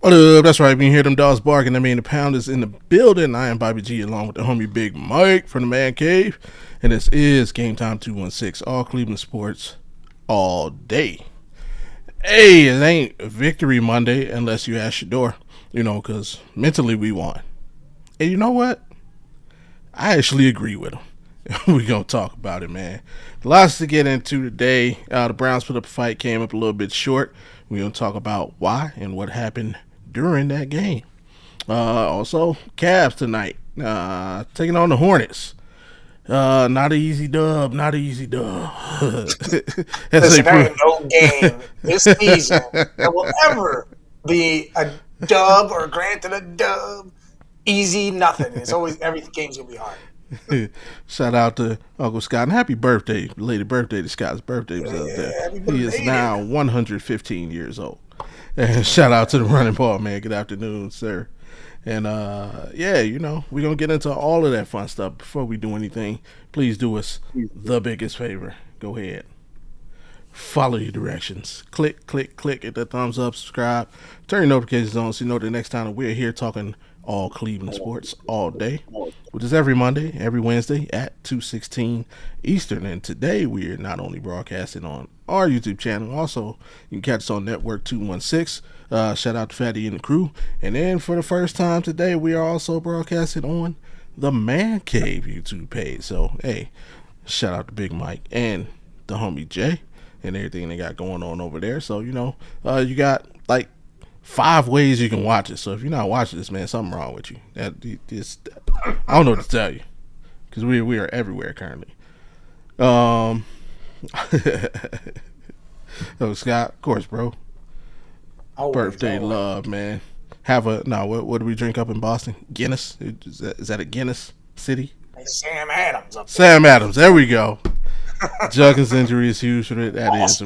What up? That's right. We hear them dogs barking. I mean, the pound is in the building. I am Bobby G along with the homie Big Mike from the Man Cave. And this is GameTime216, all Cleveland sports, all day. Hey, it ain't Victory Monday unless you ask Shedeur, because mentally we won. And you know what? I actually agree with him. We're going to talk about it, man. Lots to get into today. The Browns put up a fight, came up a little bit short. We're going to talk about why and what happened during that game. Also, Cavs tonight, taking on the Hornets. Not an easy dub. Not an easy dub. Listen, there ain't no game this season that will ever be a dub or granted a dub. Easy, nothing. It's always every game's gonna be hard. Shout out to Uncle Scott and happy birthday, belated birthday to Scott's birthday was out there. He is now 115 years old. And shout out to the running ball man. Good afternoon, sir. And we're gonna get into all of that fun stuff. Before we do anything, please do us the biggest favor. Go ahead. Follow your directions. Click, hit that thumbs up, subscribe, turn your notifications on so you know the next time that we're here talking all Cleveland sports all day, which is every Monday, every Wednesday at 2:16 Eastern. And today we are not only broadcasting on our YouTube channel, also you can catch us on Network 216. Shout out to Fatty and the crew. And then for the first time today, we are also broadcasting on the Man Cave YouTube page. So hey, shout out to Big Mike and the homie Jay and everything they got going on over there. So you got like 5 ways you can watch it. So if you're not watching this, man, something wrong with you. I don't know what to tell you because we are everywhere currently. Oh, Scott, of course, bro. Birthday love, man. What do we drink up in Boston? Guinness? Is that a Guinness city? Sam Adams up there. Sam Adams, there we go. Juggins injury is huge for that is.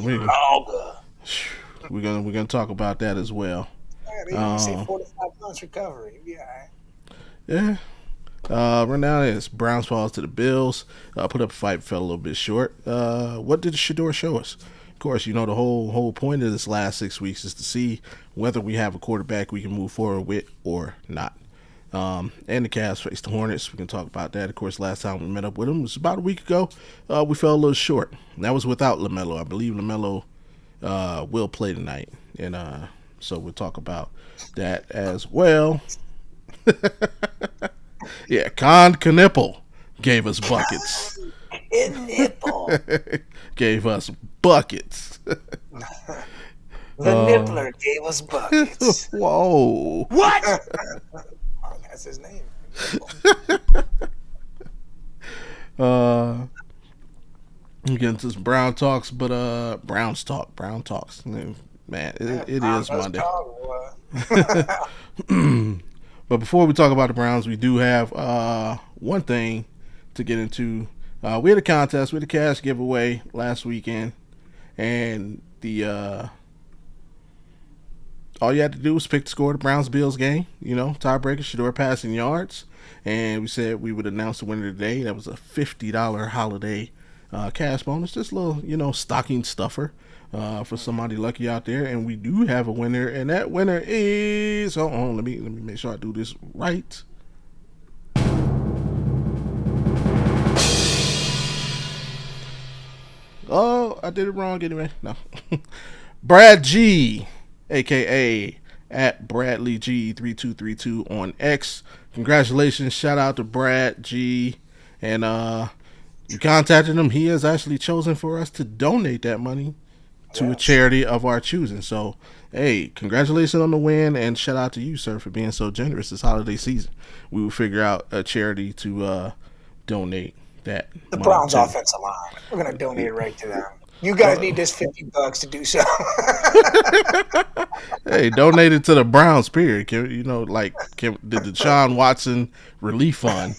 We're gonna talk about that as well. Yeah, they say 4 to 5 months recovery. Yeah. Yeah. Right now it's Browns falls to the Bills. Put up a fight, fell a little bit short. What did Shedeur show us? Of course, the whole point of this last 6 weeks is to see whether we have a quarterback we can move forward with or not. And the Cavs faced the Hornets. We can talk about that. Of course, last time we met up with them was about a week ago. We fell a little short. That was without LaMelo. I believe LaMelo will play tonight, and so we'll talk about that as well. Yeah, Con Knipple gave us buckets. Gave us buckets. The Nippler gave us buckets. Whoa! What? That's his name. I'm getting to some Brown talks, but Brown talks. Man, it is Monday. But before we talk about the Browns, we do have one thing to get into. We had a contest, we had a cash giveaway last weekend, and the all you had to do was pick the score of the Browns-Bills game. Tiebreaker, Shedeur passing yards, and we said we would announce the winner today. That was a $50 holiday cash bonus, just a little, stocking stuffer for somebody lucky out there. And we do have a winner, and that winner is, hold on, let me make sure I do this right. Oh, I did it wrong anyway. No. Brad G, aka at Bradley G3232 on X. Congratulations, shout out to Brad G. And you contacted him. He has actually chosen for us to donate that money to a charity of our choosing. So, hey, congratulations on the win, and shout out to you, sir, for being so generous this holiday season. We will figure out a charity to donate that. The Browns offensive line. We're gonna donate it right to them. You guys need this $50 to do so. Hey, donate it to the Browns. Period. Did the Deshaun Watson relief fund?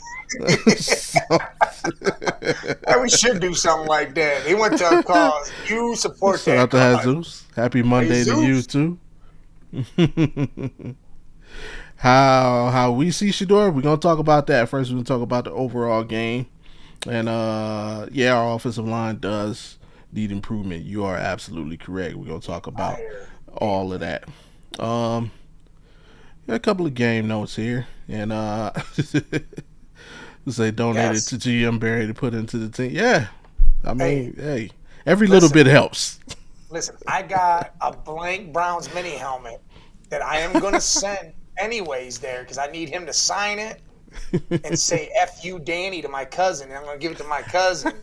We should do something like that. He went to a cause. You support Shout out to Jesus. Happy Monday to you too. How we see Shedeur, we're gonna talk about that first. We're gonna talk about the overall game, and our offensive line does need improvement. You are absolutely correct. We're gonna talk about all of that. Got a couple of game notes here, and say donated to GM Barry to put into the team. Yeah, I mean, hey, every little bit helps. Listen, I got a blank Browns mini helmet that I am going to send anyways there because I need him to sign it and say "F you, Danny" to my cousin, and I'm going to give it to my cousin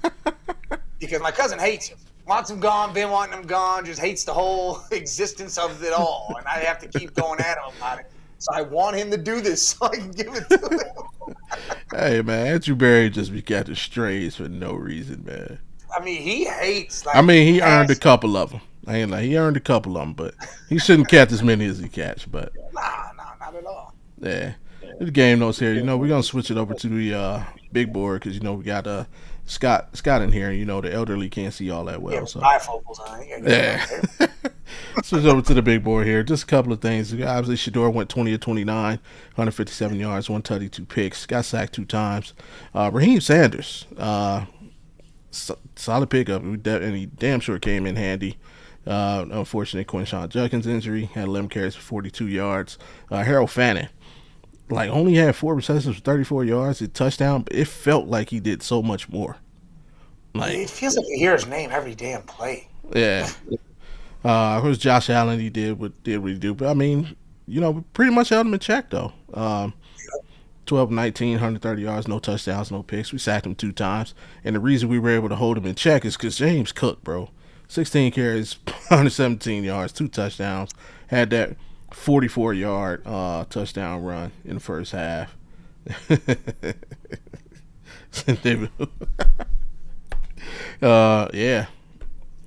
because my cousin hates him. Wants him gone, been wanting him gone, just hates the whole existence of it all, and I have to keep going at him about it. So I want him to do this so I can give it to him. Hey, man, Andrew Barry just be catching strays for no reason, man. I mean, he hates. Like, I mean, he earned a couple of them. I ain't like he earned a couple of them, but he shouldn't catch as many as he catch. But nah, not at all. Yeah, the game notes here. We're gonna switch it over to the big board because we got Scott in here. The elderly can't see all that well. Yeah, so bifocals on. Yeah. Switch over to the big board here. Just a couple of things. Obviously, Shedeur went 20 of 29, 157 yards, 1 tutty, 2 picks. Got sacked 2 times. Raheem Sanders, solid pickup. And he damn sure came in handy. Unfortunately, Quinshon Judkins injury had 11 carries for 42 yards. Harold Fannin, only had 4 receptions for 34 yards, a touchdown, but it felt like he did so much more. It feels like you hear his name every damn play. Yeah. Of course, Josh Allen, he did what he do. But, I mean, pretty much held him in check, though. 12 19, 130 yards, no touchdowns, no picks. We sacked him 2 times. And the reason we were able to hold him in check is because James Cook, bro, 16 carries, 117 yards, 2 touchdowns. Had that 44-yard touchdown run in the first half. Yeah.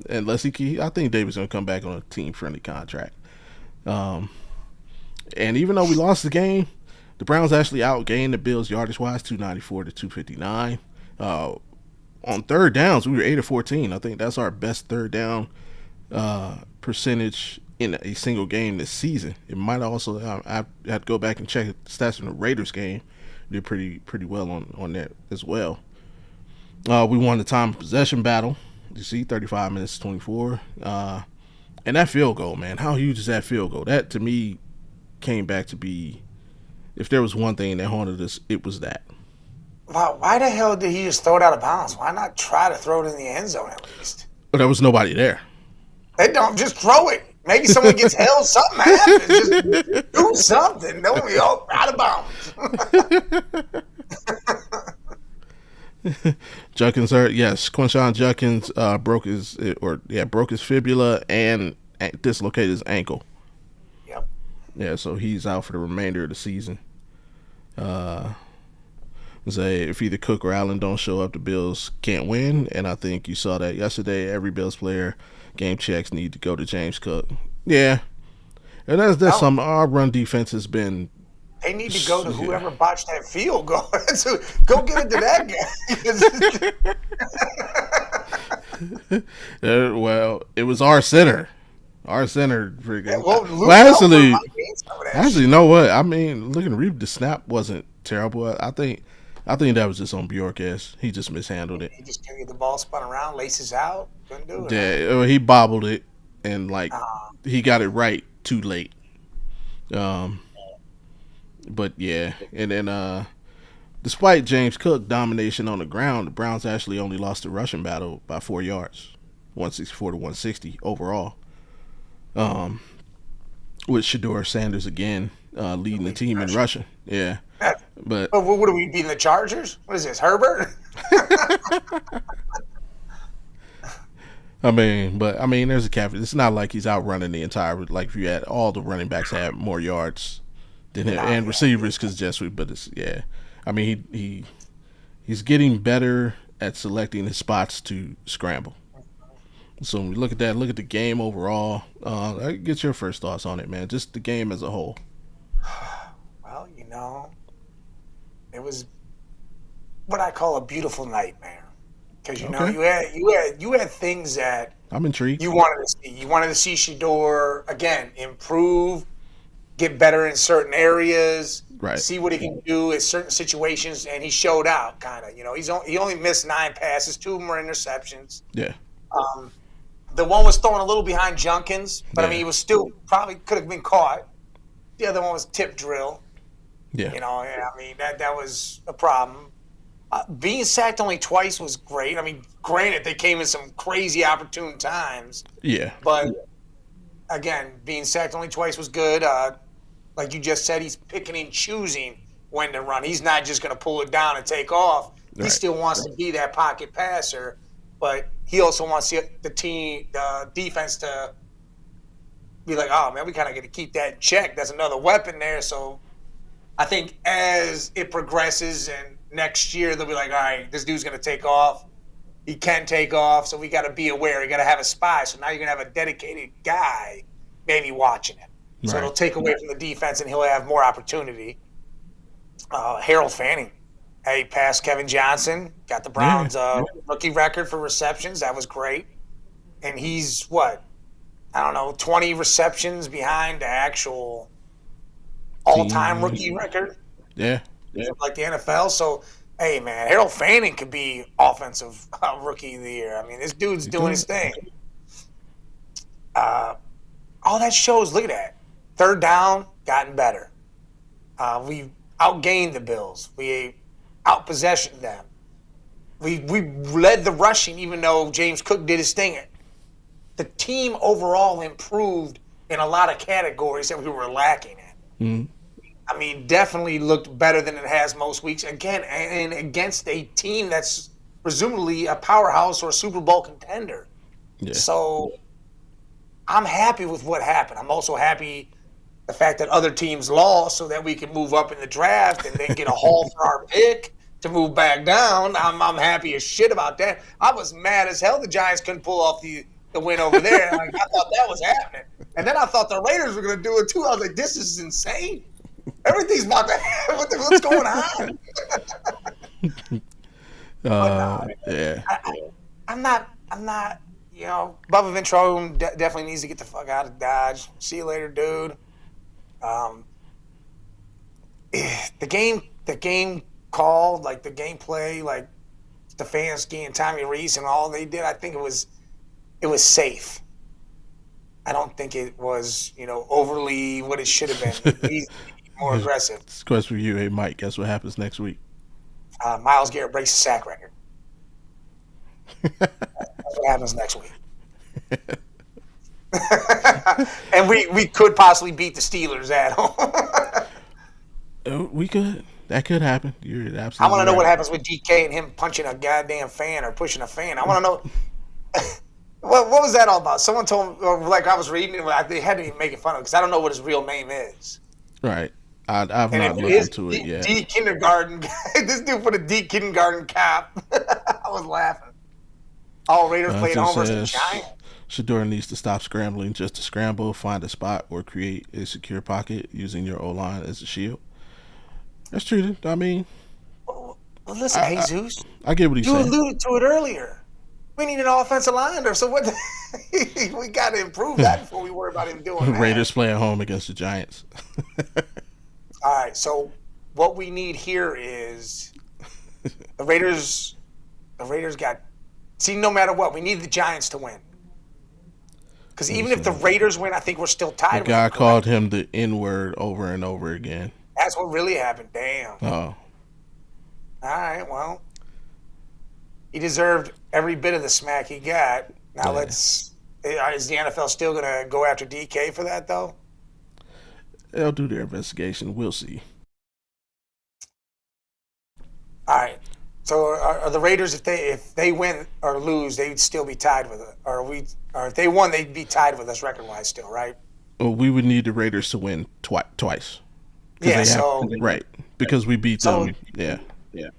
Unless I think David's going to come back on a team-friendly contract. And even though we lost the game, the Browns actually outgained the Bills yardage-wise, 294 to 259. On third downs, we were 8 of 14. I think that's our best third down percentage in a single game this season. It might also I had to go back and check the stats from the Raiders game. We did pretty well on that as well. We won the time of possession battle. You see, 35 minutes to 24. And that field goal, man, how huge is that field goal? That, to me, came back to be, if there was one thing that haunted us, it was that. Wow, why the hell did he just throw it out of bounds? Why not try to throw it in the end zone at least? But there was nobody there. They don't just throw it. Maybe someone gets held, something happens. Just do something. Don't be all out of bounds. Judkins hurt. Yes, Quinshon Judkins broke his fibula and dislocated his ankle. Yep. Yeah, so he's out for the remainder of the season. If either Cook or Allen don't show up, the Bills can't win. And I think you saw that yesterday. Every Bills player game checks need to go to James Cook. Yeah, and that's something. Our run defense has been. They need to go to whoever botched that field goal. So go get it to that guy. Well, it was our center. Our center. Actually, you know what? I mean, looking to read the snap wasn't terrible. I think that was just on Bjorkes. He just mishandled it. He just couldn't get the ball spun around, laces out, couldn't do it. Yeah, he bobbled it, and he got it right too late. But yeah, and then despite James Cook domination on the ground, the Browns actually only lost the rushing battle by 4 yards, 164 to 160 overall. With Shedeur Sanders again leading the team in rushing. Yeah, but what are we beating the Chargers? What is this, Herbert? I mean, there's a caveat. It's not like he's outrunning the entire. Like if you had all the running backs had more yards than him, and receivers because but it's I mean, he's getting better at selecting his spots to scramble. So when we look at that, look at the game overall. Get your first thoughts on it, man. Just the game as a whole. Well, it was what I call a beautiful nightmare because you had things that I'm intrigued. You wanted to see. You wanted to see Shedeur again improve, get better in certain areas, right? See what he can do in certain situations, and he showed out. Kind of, he only missed 9 passes, 2 of them were interceptions. Yeah. The one was thrown a little behind Judkins, but I mean, he was still probably could have been caught. The other one was tip drill. Yeah. You know, I mean, that was a problem. Being sacked only twice was great. I mean, granted, they came in some crazy opportune times. Yeah. But, again, being sacked only twice was good. Like you just said, he's picking and choosing when to run. He's not just going to pull it down and take off. He still wants to be that pocket passer, but he also wants the defense to be like, oh, man, we kind of got to keep that in check. There's another weapon there. So I think as it progresses and next year they'll be like, all right, this dude's going to take off. He can take off, so we got to be aware. You got to have a spy. So now you're going to have a dedicated guy maybe watching him. So it'll take away from the defense, and he'll have more opportunity. Harold Fanning, he passed Kevin Johnson, got the Browns' rookie record for receptions. That was great. And he's, 20 receptions behind the actual all-time rookie record? Yeah. Like the NFL. So, hey, man, Harold Fanning could be offensive rookie of the year. I mean, this dude's doing his thing. All that shows, look at that. Third down, gotten better. We outgained the Bills. We outpossessioned them. We led the rushing, even though James Cook did his thing. The team overall improved in a lot of categories that we were lacking in. Mm-hmm. I mean, definitely looked better than it has most weeks. Again, and against a team that's presumably a powerhouse or a Super Bowl contender. Yeah. So I'm happy with what happened. I'm also happy the fact that other teams lost so that we can move up in the draft and then get a haul for our pick to move back down. I'm happy as shit about that. I was mad as hell the Giants couldn't pull off the win over there. Like, I thought that was happening. And then I thought the Raiders were going to do it too. I was like, this is insane. Everything's about to happen. What's going on? Yeah. I'm not, Bubba Ventrone definitely needs to get the fuck out of Dodge. See you later, dude. The game call, like the gameplay, like Stefanski and Tommy Reese and all they did, I think it was safe. I don't think it was, overly what it should have been. He's more aggressive. This question for you. Hey, Mike, guess what happens next week? Myles Garrett breaks the sack record. That's what happens next week. And we could possibly beat the Steelers at home. We could. That could happen. You're absolutely I want to know right. what happens with DK and him punching a goddamn fan or pushing a fan. I want to know what was that all about? Someone told me, like I was reading it, they had to be making fun of it because I don't know what his real name is. Right. I've not looked into it yet. D kindergarten guy. This dude put a D kindergarten cap. I was laughing. All Raiders played home versus the Giants. Shedeur needs to stop scrambling just to scramble, find a spot, or create a secure pocket using your O-line as a shield. That's true. I mean, well, listen, Jesus. I get what he's saying. You alluded to it earlier. We need an offensive liner, so what? We got to improve that before we worry about him doing that. Raiders play at home against the Giants. All right, so what we need here is the Raiders. The Raiders got. See, no matter what, we need the Giants to win. Because even if the Raiders win, I think we're still tied. The guy called him the N-word over and over again. That's what really happened. Damn. Oh. All right, well, he deserved every bit of the smack he got. Now is the NFL still going to go after DK for that, though? They'll do their investigation. We'll see. All right. So are the Raiders, if they win or lose, they'd still be tied with it, or if they won, they'd be tied with us record-wise still, right? Well, we would need the Raiders to win twice. Yeah. Right, because we beat them. Yeah.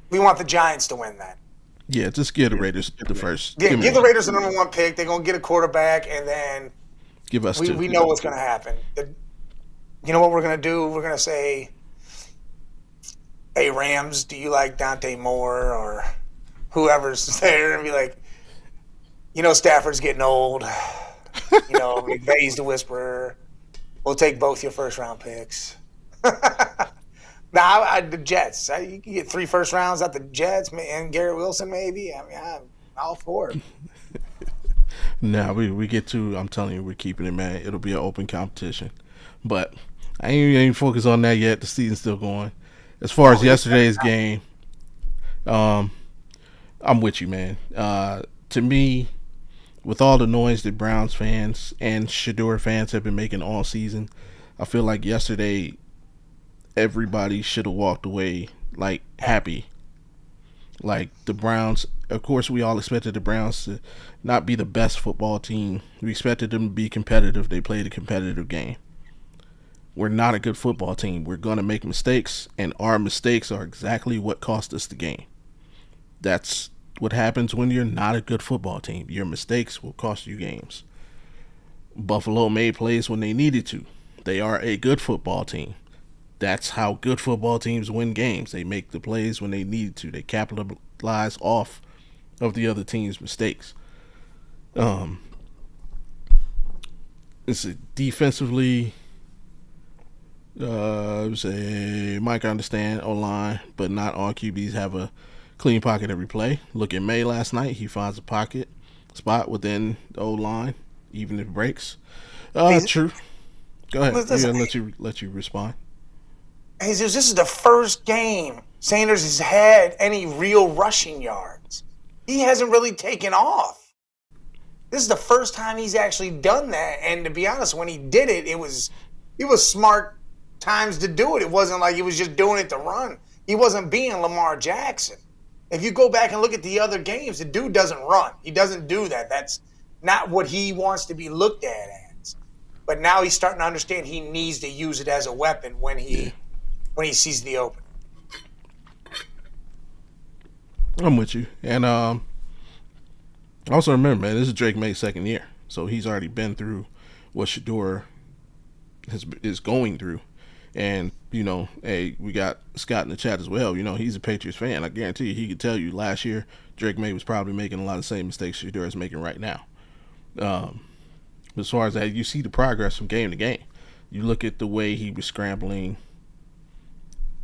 We want the Giants to win that. Yeah, just give the Raiders the first. Yeah, give the Raiders the number one pick. They're gonna get a quarterback, and then give us. We know what's gonna happen. You know what we're gonna do? We're gonna say, hey, Rams, do you like Dante Moore or whoever's there? And be like, Stafford's getting old. McVay's the whisperer. We'll take both your first-round picks. The Jets. You can get 3 first rounds out the Jets and Garrett Wilson maybe. I mean, I'm all for it. Now we get to, I'm telling you, we're keeping it, man. It'll be an open competition. But I ain't focused on that yet. The season's still going. As far as yesterday's game, um, I'm with you, man. To me, with all the noise that Browns fans and Shedeur fans have been making all season, I feel like yesterday everybody should have walked away like happy. Like the Browns, of course, we all expected the Browns to not be the best football team. We expected them to be competitive. They played a competitive game. We're not a good football team. We're going to make mistakes, and our mistakes are exactly what cost us the game. That's what happens when you're not a good football team. Your mistakes will cost you games. Buffalo made plays when they needed to. They are a good football team. That's how good football teams win games. They make the plays when they need to. They capitalize off of the other team's mistakes. Um, it's a defensively, say Mike, I understand O-line, but not all QBs have a clean pocket every play. Look at May last night. He finds a pocket spot within the O-line, even if it breaks. True. Go ahead. Listen, let you respond. Jesus, this is the first game Sanders has had any real rushing yards. He hasn't really taken off. This is the first time he's actually done that. And to be honest, when he did it, it was smart times to do it. It wasn't like he was just doing it to run. He wasn't being Lamar Jackson. If you go back and look at the other games, the dude doesn't run. He doesn't do that. That's not what he wants to be looked at as. But now he's starting to understand he needs to use it as a weapon when he sees the open. I'm with you. And also remember, man, this is Drake May's second year. So he's already been through what Shedeur is going through. And, hey, we got Scott in the chat as well. He's a Patriots fan. I guarantee you he could tell you last year Drake May was probably making a lot of the same mistakes Shedeur is making right now. As far as that, you see the progress from game to game. You look at the way he was scrambling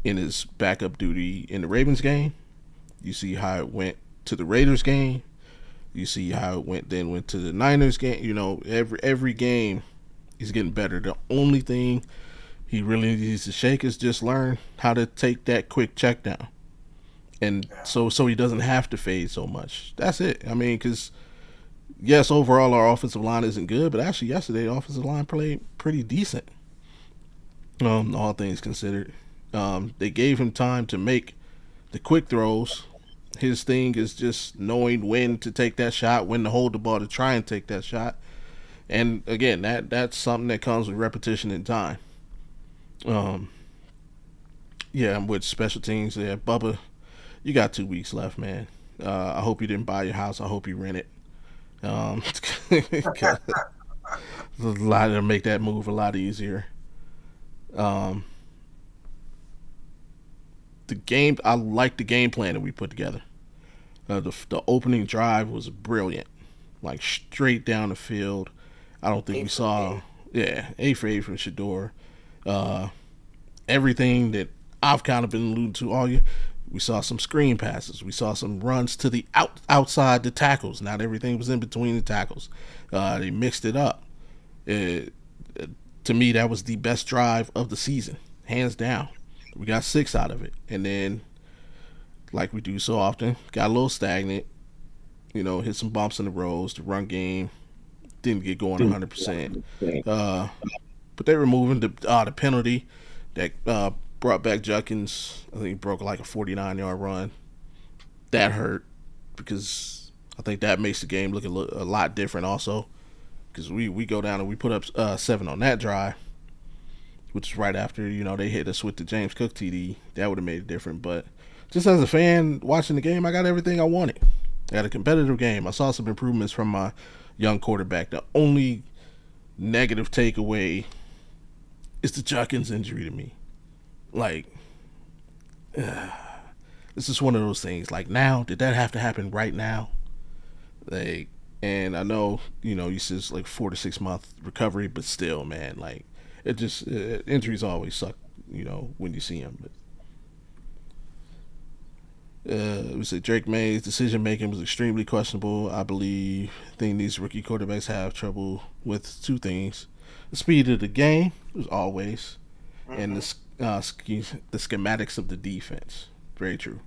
in his backup duty in the Ravens game. You see how it went to the Raiders game. You see how it went to the Niners game. Every game he's getting better. The only thing he really needs to shake is just learn how to take that quick check down. And so he doesn't have to fade so much. That's it. I mean, because, yes, overall our offensive line isn't good, but actually yesterday the offensive line played pretty decent, all things considered. They gave him time to make the quick throws. His thing is just knowing when to take that shot, when to hold the ball to try and take that shot. And, again, that's something that comes with repetition and time. I'm with special teams there. Bubba, you got 2 weeks left, man. I hope you didn't buy your house. I hope you rent it. A lot to make that move a lot easier. The game, I like the game plan that we put together. The opening drive was brilliant, like straight down the field. I don't think we saw, 8 for 8 from Shedeur. Everything that I've kind of been alluding to all year. We saw some screen passes. We saw some runs to the outside the tackles. Not everything was in between the tackles. They mixed it up. To me, that was the best drive of the season, hands down. We got 6 out of it. And then, like we do so often, got a little stagnant. Hit some bumps in the roads. The run game didn't get going 100%. But they were moving the penalty that brought back Judkins. I think he broke like a 49-yard run. That hurt because I think that makes the game look a lot different also. Because we go down and we put up 7 on that drive, which is right after, they hit us with the James Cook TD. That would have made it different. But just as a fan watching the game, I got everything I wanted. I had a competitive game. I saw some improvements from my young quarterback. The only negative takeaway is the Judkins injury to me. Like, it's just one of those things. Like, now, did that have to happen right now? Like, and I know, you said it's like 4 to 6 month recovery, but still, man, like, injuries always suck, when you see them. But, we said Drake May's decision making was extremely questionable. I believe these rookie quarterbacks have trouble with 2 things: the speed of the game, as always, and the schematics of the defense. Very true.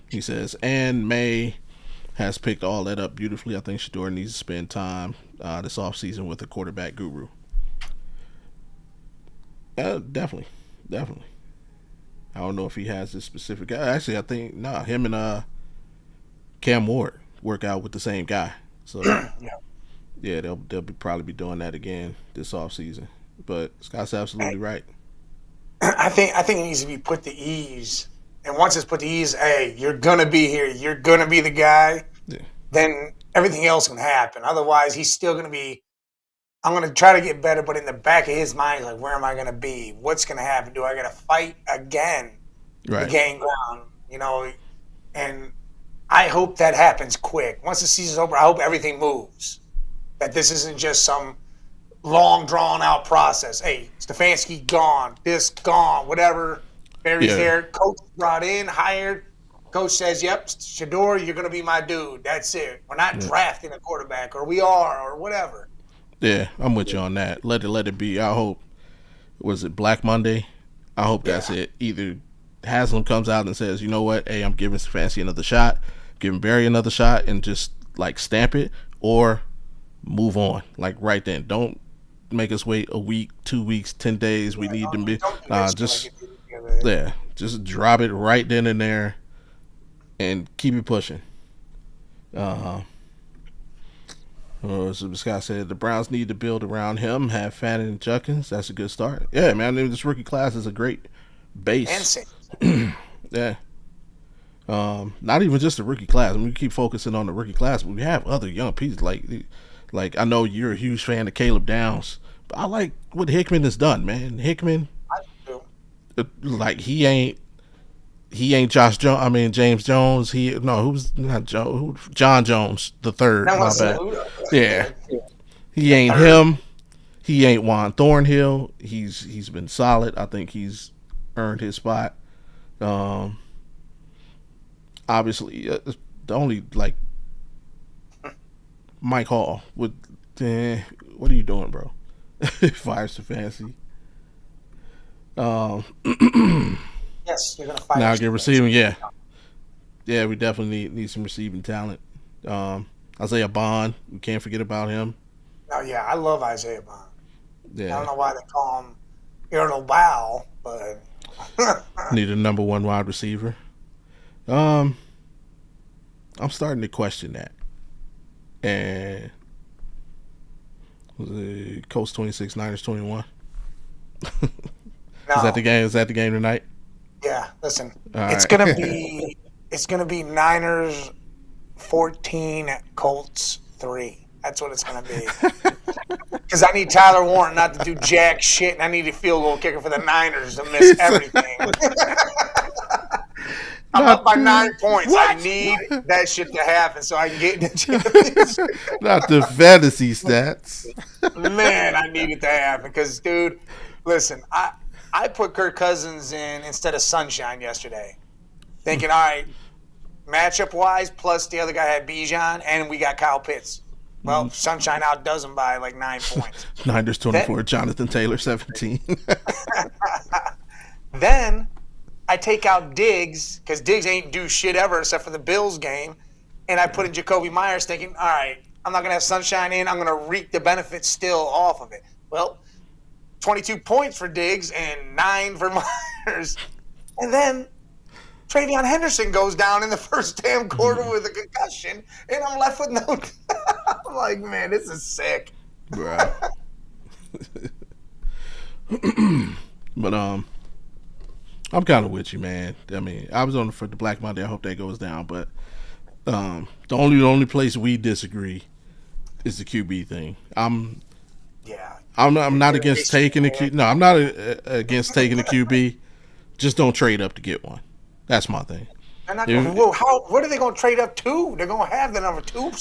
He says, and May has picked all that up beautifully. I think Shedeur needs to spend time this offseason with a quarterback guru. Definitely. I don't know if he has this specific guy. Actually, I think him and Cam Ward work out with the same guy. So yeah, they'll probably be doing that again this offseason. But Scott's absolutely right. I think it needs to be put to ease. And once it's put to ease, hey, you're gonna be here. You're gonna be the guy. Yeah. Then everything else can happen. Otherwise, he's still gonna be. I'm gonna try to get better, but in the back of his mind, like, where am I gonna be? What's gonna happen? Do I gotta fight again to gain ground? And I hope that happens quick. Once the season's over, I hope everything moves. That this isn't just some long, drawn-out process. Hey, Stefanski gone, this gone, whatever. Barry's there. Coach brought in, hired. Coach says, yep, Shedeur, you're going to be my dude. That's it. We're not drafting a quarterback, or we are, or whatever. Yeah, I'm with you on that. Let it be. I hope, was it Black Monday? I hope that's it. Either Haslam comes out and says, you know what, hey, I'm giving Stefanski another shot, giving Barry another shot, and just, like, stamp it, or move on, like, right then. Don't make us wait a week, 2 weeks, 10 days. We need to be just drop it right then and there and keep it pushing. So Scott said the Browns need to build around him, have Fannin and Judkins. That's a good start. Yeah, man, this rookie class is a great base. Yeah. Not even just the rookie class. I mean, we keep focusing on the rookie class, but we have other young pieces. Like I know you're a huge fan of Caleb Downs, but I like what Hickman has done, man. Hickman, like he ain't Josh Jones. I mean James Jones. John Jones the third. My bad. Yeah, he ain't him. He ain't Juan Thornhill. He's been solid. I think he's earned his spot. Obviously, the only like Mike Hall with what are you doing, bro? Fires to fancy. Yes, you're gonna fire. Now get receiving, yeah, we definitely need some receiving talent. Isaiah Bond, we can't forget about him. Oh yeah, I love Isaiah Bond. Yeah, I don't know why they call him Errol Bow, but need a number one wide receiver. I'm starting to question that. And was it Colts 26, Niners 21? No. Is that the game? Is that the game tonight? Yeah. Listen, it's gonna be Niners 14, Colts 3. That's what it's gonna be. Because I need Tyler Warren not to do jack shit, and I need a field goal kicker for the Niners to miss everything. I'm up by 9 points. What? I need that shit to happen so I can get in the championship. Not the fantasy stats. Man, I need it to happen because, dude, listen, I put Kirk Cousins in instead of Sunshine yesterday, thinking, all right, matchup-wise, plus the other guy had Bijan, and we got Kyle Pitts. Well, Sunshine outdoes him by like 9 points. Niners 24, Jonathan Taylor 17. Then I take out Diggs because Diggs ain't do shit ever except for the Bills game, and I put in Jacoby Myers thinking, all right, I'm not going to have Sunshine in. I'm going to reap the benefits still off of it. Well, 22 points for Diggs and 9 for Myers. And then Travion Henderson goes down in the first damn quarter with a concussion, and I'm left with no – I'm like, man, this is sick. Right. But I'm kind of with you, man. I mean, I was on for the Black Monday. I hope that goes down. But the only place we disagree is the QB thing. I'm not against taking the QB. No, I'm not against taking the QB. Just don't trade up to get one. That's my thing. What are they going to trade up to? They're going to have the number 2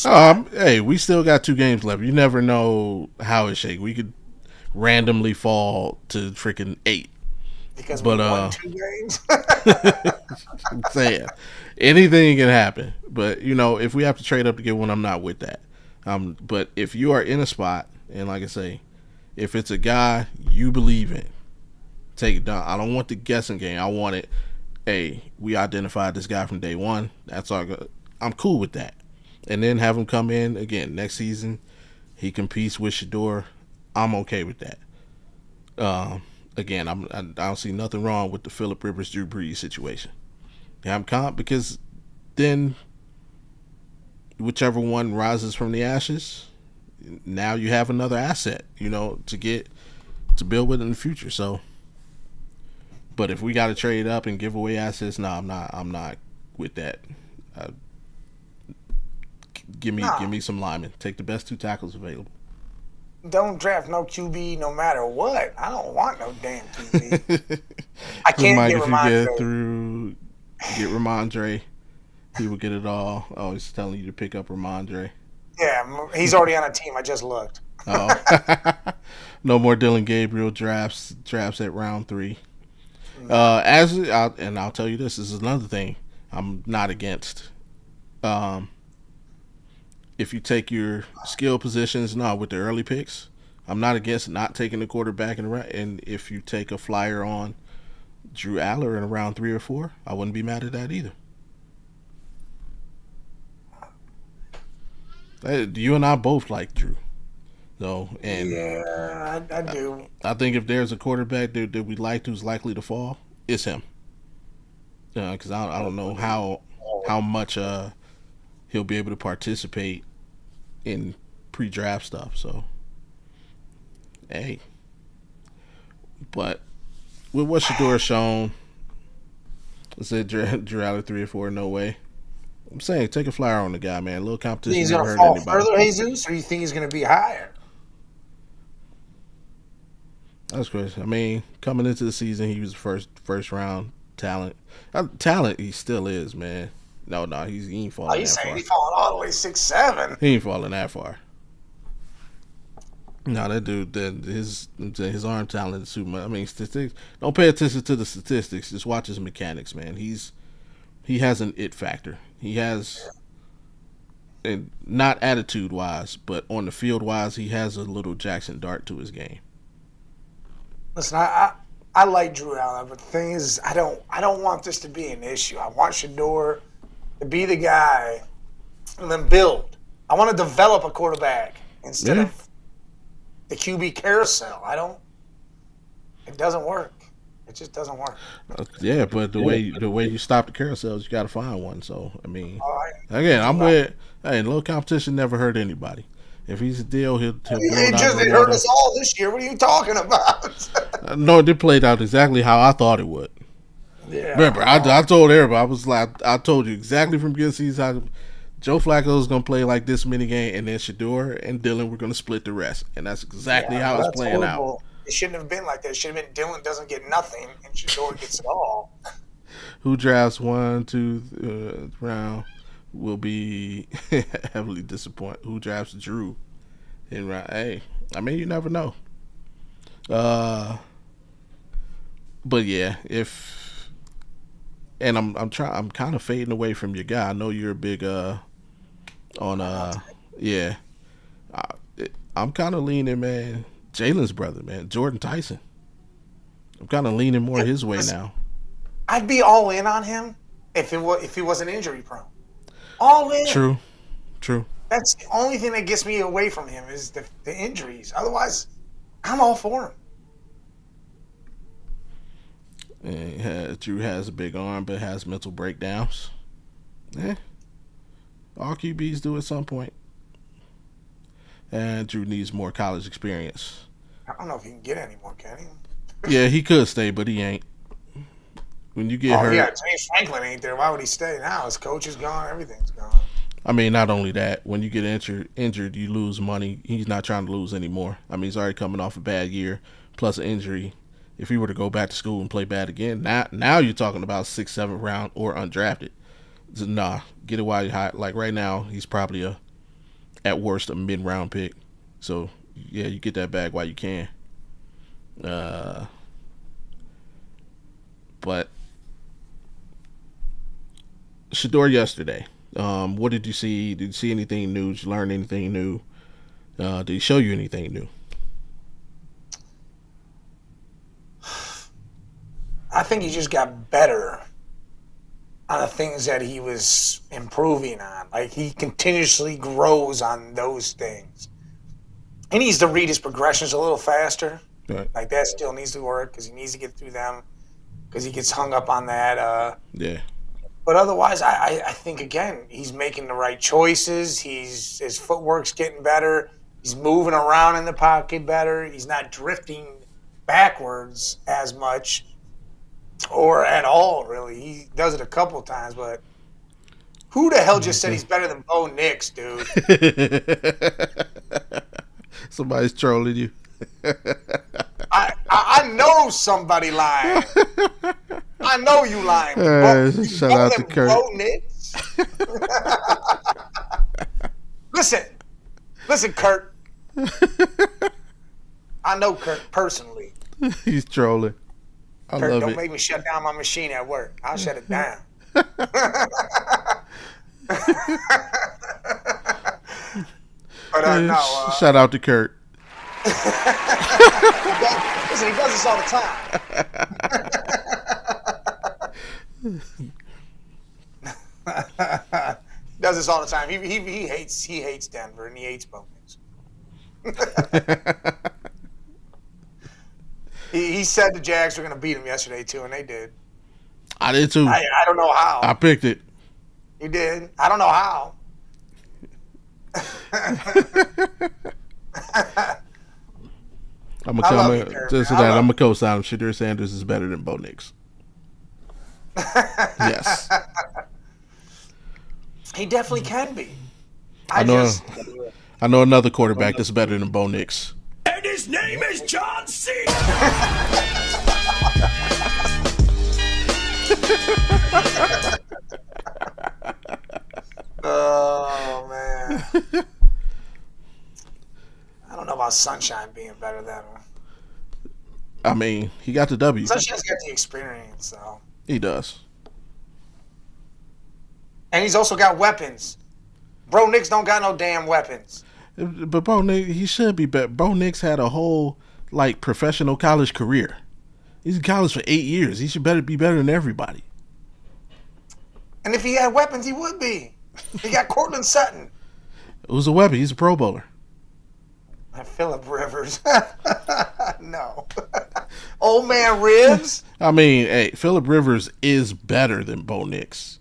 hey, we still got 2 games left. You never know how it shakes. We could randomly fall to freaking 8. Because we won 2 games? I'm saying. Anything can happen. But, if we have to trade up to get one, I'm not with that. But if you are in a spot, and like I say, if it's a guy you believe in, Take it down. I don't want the guessing game. I want it. Hey, we identified this guy from day one. That's all. I'm cool with that. And then have him come in again next season. He competes with Shedeur. I'm okay with that. Again, I don't see nothing wrong with the Phillip Rivers, Drew Brees situation. I'm comp because then whichever one rises from the ashes, now you have another asset, to build with in the future. So, but if we got to trade up and give away assets, no, I'm not with that. Give me some linemen. Take the best 2 tackles available. Don't draft no QB no matter what. I don't want no damn QB. I can't Mike, get if Ramondre. Get Ramondre, he will get it all. Oh, he's telling you to pick up Ramondre. Yeah, he's already on a team. I just looked. Oh. No more Dylan Gabriel drafts at round 3. I'll tell you this is another thing I'm not against. If you take your skill positions with the early picks, I'm not against not taking the quarterback and if you take a flyer on Drew Aller in around 3 or 4, I wouldn't be mad at that either. You and I both like Drew. And yeah, I do. I think if there's a quarterback that we like who's likely to fall, it's him. Because I don't know how much he'll be able to participate in pre-draft stuff. So, hey, but with what Shedeur shown, I said Drew out of 3 or 4, no way. I'm saying take a flyer on the guy, man. A little competition. He's gonna fall further, Jesus, or you think he's gonna be higher? That's crazy. I mean, coming into the season, he was first round talent. Talent, he still is, man. No, he ain't falling that far. He's falling all the way 6'7". He ain't falling that far. No, that dude, his arm talent is super much. I mean, statistics. Don't pay attention to the statistics. Just watch his mechanics, man. He has an it factor. He has, and not attitude wise, but on the field wise, he has a little Jackson Dart to his game. Listen, I like Drew Allen, but the thing is, I don't want this to be an issue. I want Shedeur to be the guy and then build. I want to develop a quarterback instead of the QB carousel. It doesn't work. It just doesn't work. But the way you stop the carousels, you got to find one. So I mean, again, I'm with. Hey, low competition never hurt anybody. If he's a deal, he'll blow it out. It hurt us all this year. What are you talking about? No, it played out exactly how I thought it would. Yeah. Remember, I told everybody, I was like, I told you exactly from beginning of the season how Joe Flacco is going to play like this mini game, and then Shedeur and Dylan were going to split the rest, and that's exactly how it's playing out. It shouldn't have been like that. It should have been Dylan doesn't get nothing, and Shedeur gets it all. Who drafts 1, 2 round will be heavily disappointed. Who drafts Drew in round? Hey, I mean, you never know. But yeah, I'm kind of fading away from your guy. I know you're a big I'm kind of leaning, man. Jalen's brother, man, Jordan Tyson. I'm kind of leaning more his way now. I'd be all in on him if he wasn't injury prone. All in. True. That's the only thing that gets me away from him is the injuries. Otherwise, I'm all for him. And Drew has a big arm, but has mental breakdowns. All QBs do at some point. And Drew needs more college experience. I don't know if he can get any more, can he? Yeah, he could stay, but he ain't. When you get hurt. Yeah, James Franklin ain't there. Why would he stay now? His coach is gone. Everything's gone. I mean, not only that, when you get injured, you lose money. He's not trying to lose anymore. I mean, he's already coming off a bad year, plus an injury. If he were to go back to school and play bad again, now you're talking about 6th, 7th round or undrafted. Nah, get it while you're hot. Like right now, he's probably at worst a mid-round pick. So yeah, you get that bag while you can. But Shedeur yesterday. What did you see? Did you see anything new? Did you learn anything new? Did he show you anything new? I think he just got better on the things that he was improving on. Like, he continuously grows on those things. He needs to read his progressions a little faster. Right. Like, that still needs to work because he needs to get through them because he gets hung up on that. Yeah. But otherwise, I think, again, he's making the right choices. His footwork's getting better. He's moving around in the pocket better. He's not drifting backwards as much or at all, really. He does it a couple times, but who the hell just said he's better than Bo Nix, dude? Somebody's trolling you. I know somebody lying. I know you lying. Shout out to Kurt. Bo Nix? Listen, Kurt. I know Kurt personally. He's trolling. Kurt, love don't it. make me shut down my machine at work. I'll shut it down. But no. Shout out to Kurt. Listen, he does this all the time. He does this all the time. He hates Denver and he hates Bo Nix. He said the Jags were going to beat him yesterday too, and they did. I did too. I don't know how. I picked it. He did. I don't know how. I'm gonna co-sign. Shedeur Sanders is better than Bo Nix. Yes. He definitely can be. I know another quarterback that's better than Bo Nix. And his name is John C. Oh, man. I don't know about Sunshine being better than him. I mean, he got the W. Sunshine's got the experience, so. He does. And he's also got weapons. Bro Nix don't got no damn weapons. But Bo Nix, he should be better. Bo Nix had a whole, professional college career. He's in college for 8 years. He should be better than everybody. And if he had weapons, he would be. He got Cortland Sutton. Who's a weapon? He's a Pro Bowler. Phillip Rivers. No. Old man Ribs. I mean, hey, Phillip Rivers is better than Bo Nix.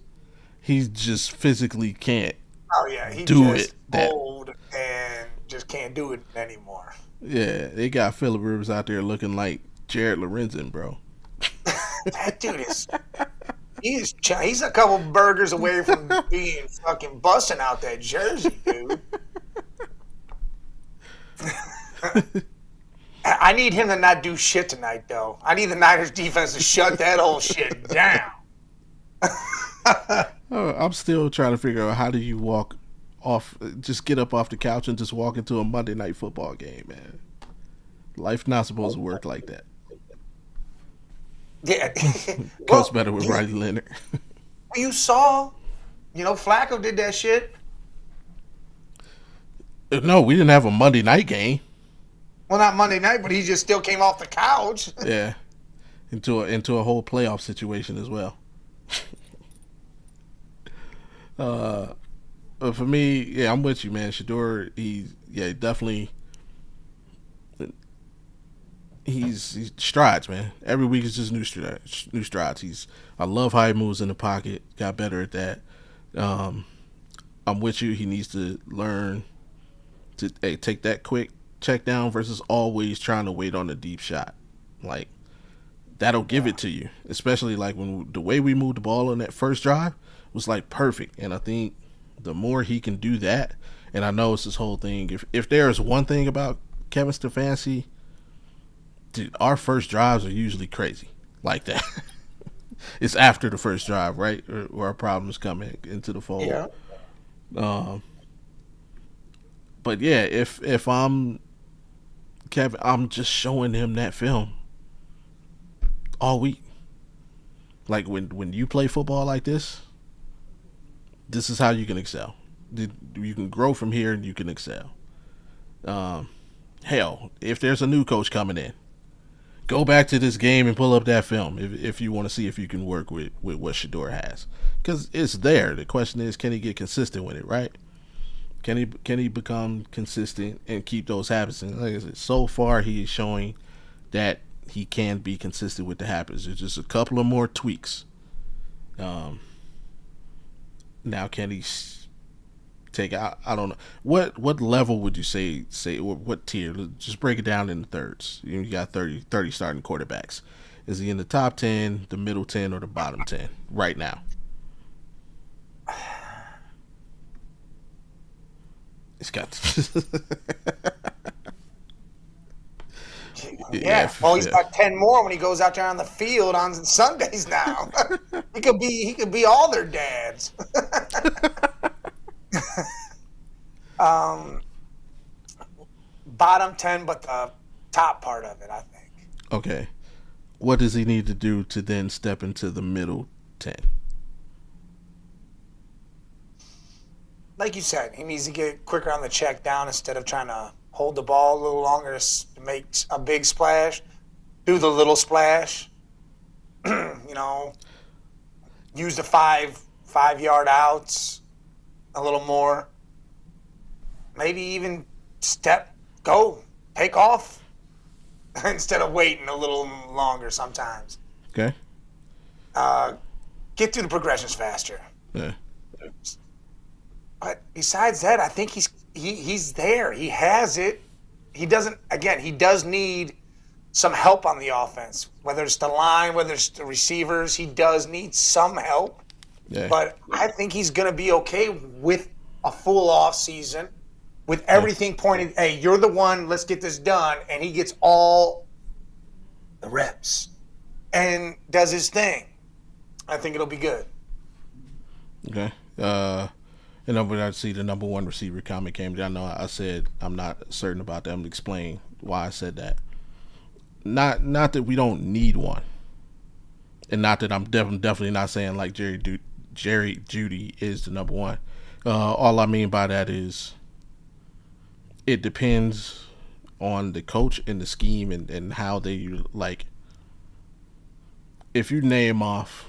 He just physically can't. Oh yeah, he do just it. Old and just can't do it anymore. Yeah, they got Phillip Rivers out there looking like Jared Lorenzen, bro. That dude is. He's a couple burgers away from being fucking busting out that jersey, dude. I need him to not do shit tonight, though. I need the Niners defense to shut that whole shit down. I'm still trying to figure out how do you walk off, just get up off the couch and just walk into a Monday Night Football game, man. Life not supposed to work like that. Yeah. Coach better with Riley Leonard. You saw, Flacco did that shit. No, we didn't have a Monday night game. Well, not Monday night, but he just still came off the couch. Yeah, into a whole playoff situation as well. But for me, yeah, I'm with you, man. Shedeur, definitely. He's strides, man. Every week is just new strides. I love how he moves in the pocket. Got better at that. I'm with you. He needs to learn to take that quick check down versus always trying to wait on the deep shot. Like, that'll give it to you. Especially when the way we moved the ball on that first drive was perfect. And I think the more he can do that, and I know it's this whole thing. If there's one thing about Kevin Stefanski, dude, our first drives are usually crazy like that. It's after the first drive, right, where our problems come into the fold. Yeah. But yeah, if I'm Kevin, I'm just showing him that film all week. Like when you play football like this is how you can excel. You can grow from here and you can excel. Hell, if there's a new coach coming in, Go back to this game and pull up that film if you want to see if you can work with what Shedeur has, because it's there. The question is, can he get consistent with it? Right? Can he become consistent and keep those habits? And like I said, so far he is showing that he can be consistent with the habits. There's just a couple of more tweaks. Now can he take out? I don't know what level would you say what tier? Just break it down into thirds. You got 30 starting quarterbacks. Is he in the top 10, the middle 10, or the bottom 10 right now? It's got. Yeah. Well, he's got 10 more when he goes out there on the field on Sundays now. he could be all their dads. Bottom 10, but the top part of it, I think. Okay. What does he need to do to then step into the middle 10? Like you said, he needs to get quicker on the check down instead of trying to hold the ball a little longer to make a big splash. Do the little splash. Use the 5-yard outs a little more. Maybe even take off instead of waiting a little longer sometimes. Okay. Get through the progressions faster. Yeah. But besides that, I think he's there. He has it. He does need some help on the offense, whether it's the line, whether it's the receivers. He does need some help. Yeah. But I think he's going to be okay with a full off season, with everything pointed, hey, you're the one, let's get this done. And he gets all the reps and does his thing. I think it'll be good. Okay. And over there, I see the number one receiver comment came down. I know I said I'm not certain about that. I'm going to explain why I said that. Not that we don't need one. And not that I'm definitely not saying like Jerry Jeudy is the number one. All I mean by that is it depends on the coach and the scheme and how they like. If you name off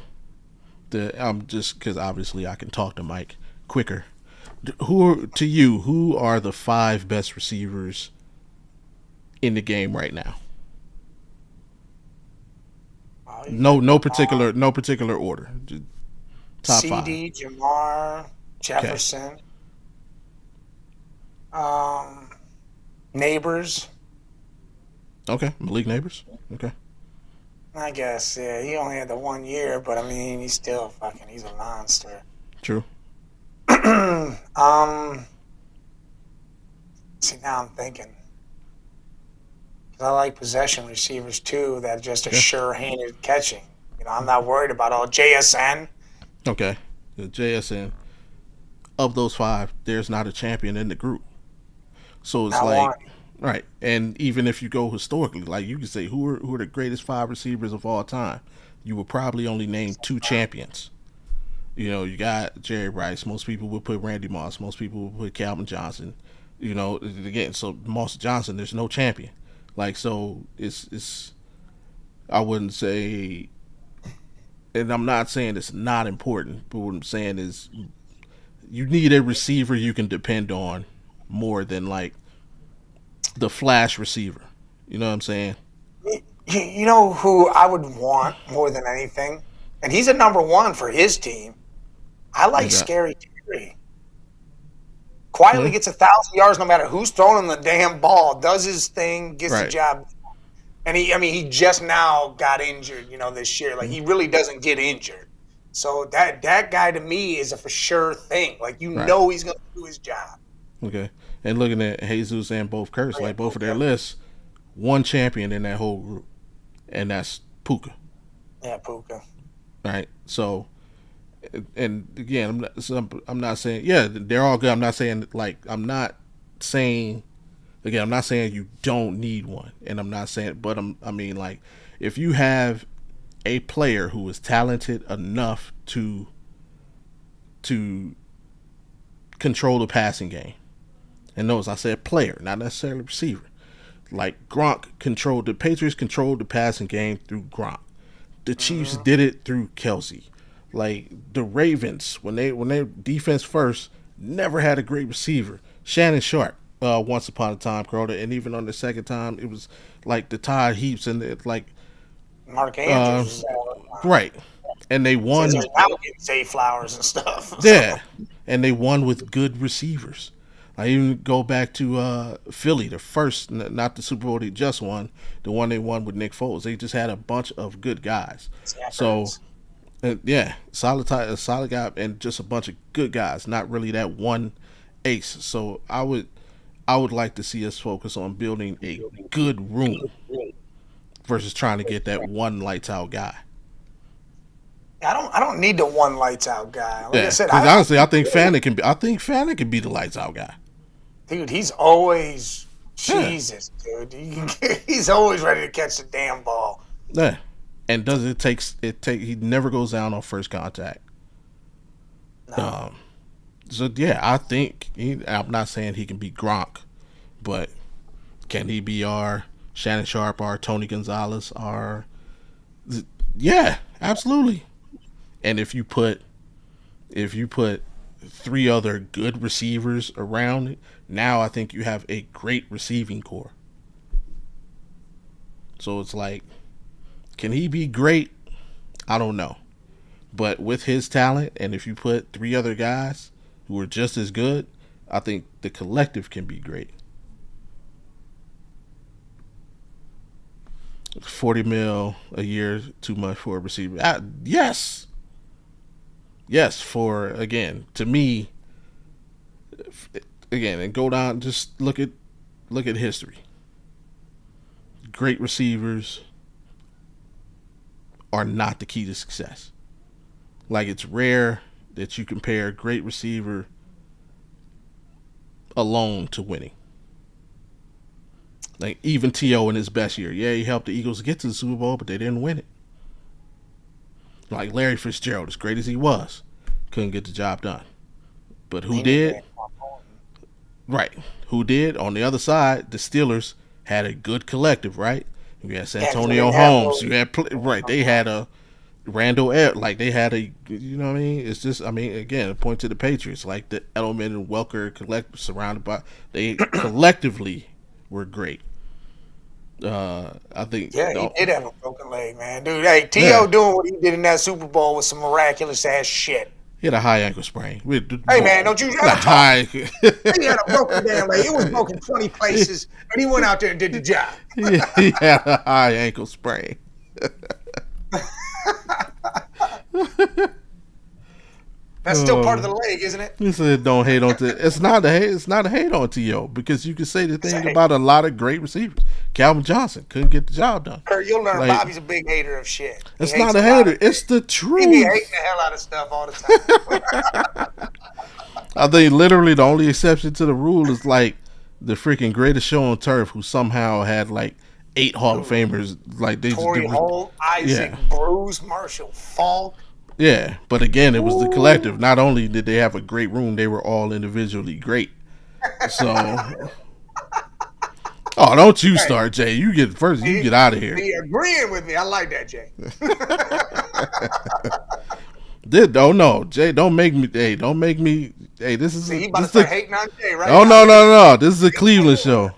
just because obviously I can talk to Mike quicker. Who are the 5 best receivers in the game right now? No particular order. Just top CD, 5. Jamar, Jefferson, Neighbors. Okay, Malik Neighbors. Okay. I guess, yeah. He only had the 1 year, but I mean, he's still he's a monster. True. See, now I'm thinking. I like possession receivers too that just are sure-handed catching. I'm not worried about all JSN. Okay, the JSN. Of those 5, there's not a champion in the group. So it's not like one. Right, and even if you go historically, like you can say who are the greatest 5 receivers of all time, you would probably only name 2 champions. You got Jerry Rice. Most people would put Randy Moss. Most people would put Calvin Johnson. Again, so Moss Johnson, there's no champion. Like, so it's I wouldn't say, and I'm not saying it's not important, but what I'm saying is you need a receiver you can depend on more than like the flash receiver. You know what I'm saying? You know who I would want more than anything? And he's a number 1 for his team. I like Scary Terry. Quietly gets 1,000 yards no matter who's throwing him the damn ball. Does his thing, gets the job. And he just now got injured, this year. Like, he really doesn't get injured. So that guy to me is a for sure thing. Like, know he's going to do his job. Okay. And looking at Jesus and both Kurtz, like both of their lists, 1 champion in that whole group, and that's Puka. Yeah, Puka. Right. So, and again, I'm not saying they're all good. I'm not saying I'm not saying you don't need one, and I'm not saying, but I mean like if you have a player who is talented enough to control the passing game, and notice I said player, not necessarily receiver, Like Gronk controlled the Patriots controlled the passing game through Gronk. The Chiefs did it through Kelsey. Like the Ravens, when they defense first, never had a great receiver. Shannon Sharp, once upon a time, Crowder, and even on the second time, it was like the Todd Heaps and Mark Andrews, right, and they won. Now getting Zay Flowers and stuff. Yeah, and they won with good receivers. I even go back to Philly, the first, not the Super Bowl they just won, the one they won with Nick Foles. They just had a bunch of good guys. So, solid guy, and just a bunch of good guys. Not really that one ace. So I would like to see us focus on building a good room versus trying to get that one lights out guy. I don't need the one lights out guy. Like I said, honestly, I think Fannin can be. I think Fannin can be the lights out guy. Dude, he's always Jesus, dude. He's always ready to catch the damn ball. Yeah, and does it take? He never goes down on first contact. No. So yeah, I think I'm not saying he can be Gronk, but can he be our Shannon Sharp, our Tony Gonzalez, our? Yeah, absolutely. And if you put 3 other good receivers around it, now I think you have a great receiving core. So it's like, can he be great? I don't know. But with his talent, and if you put 3 other guys who are just as good, I think the collective can be great. $40 million a year, too much for a receiver. Yes. For, again, to me, and go down, just look at history. Great receivers are not the key to success. Like, it's rare that you compare a great receiver alone to winning. Like, even T.O. in his best year. Yeah, he helped the Eagles get to the Super Bowl, but they didn't win it. Like Larry Fitzgerald, as great as he was, couldn't get the job done. But who did? Right. Who did? On the other side, the Steelers had a good collective, right? You had Santonio Holmes. You had they had a Randall like they had a, you know what I mean? It's just, I mean, again, a point to the Patriots, like the Edelman and Welker collective surrounded by, they collectively were great. I think. Yeah, he did have a broken leg, man. Dude, hey, T.O. doing what he did in that Super Bowl was some miraculous ass shit. He had a high ankle sprain. Hey, man, don't you ever talk. He had a broken damn leg. It was broken 20 places, and he went out there and did the job. He had a high ankle sprain. That's still part of the leg, isn't it? He said, "Don't hate on T." It's not a hate. It's not a hate on T.O. because you can say the thing about a lot of great receivers. Calvin Johnson couldn't get the job done. Kurt, you'll learn. Like, Bobby's a big hater of shit. It's not a hater. It's the truth. He be hating the hell out of stuff all the time. I think literally the only exception to the rule is like the freaking Greatest Show on Turf, who somehow had like 8 Hall of Famers. Like they Torrey Holt, Isaac, Bruce, Marshall Falk. Yeah, but again, it was the collective. Not only did they have a great room, they were all individually great. So, oh, don't you start, Jay. You get first. You get out of here. He agreeing with me. I like that, Jay. No, Jay. Don't make me. Hey, don't make me. Hey, this is. See, he about to start hating on Jay, right? Oh no. This is a Cleveland show.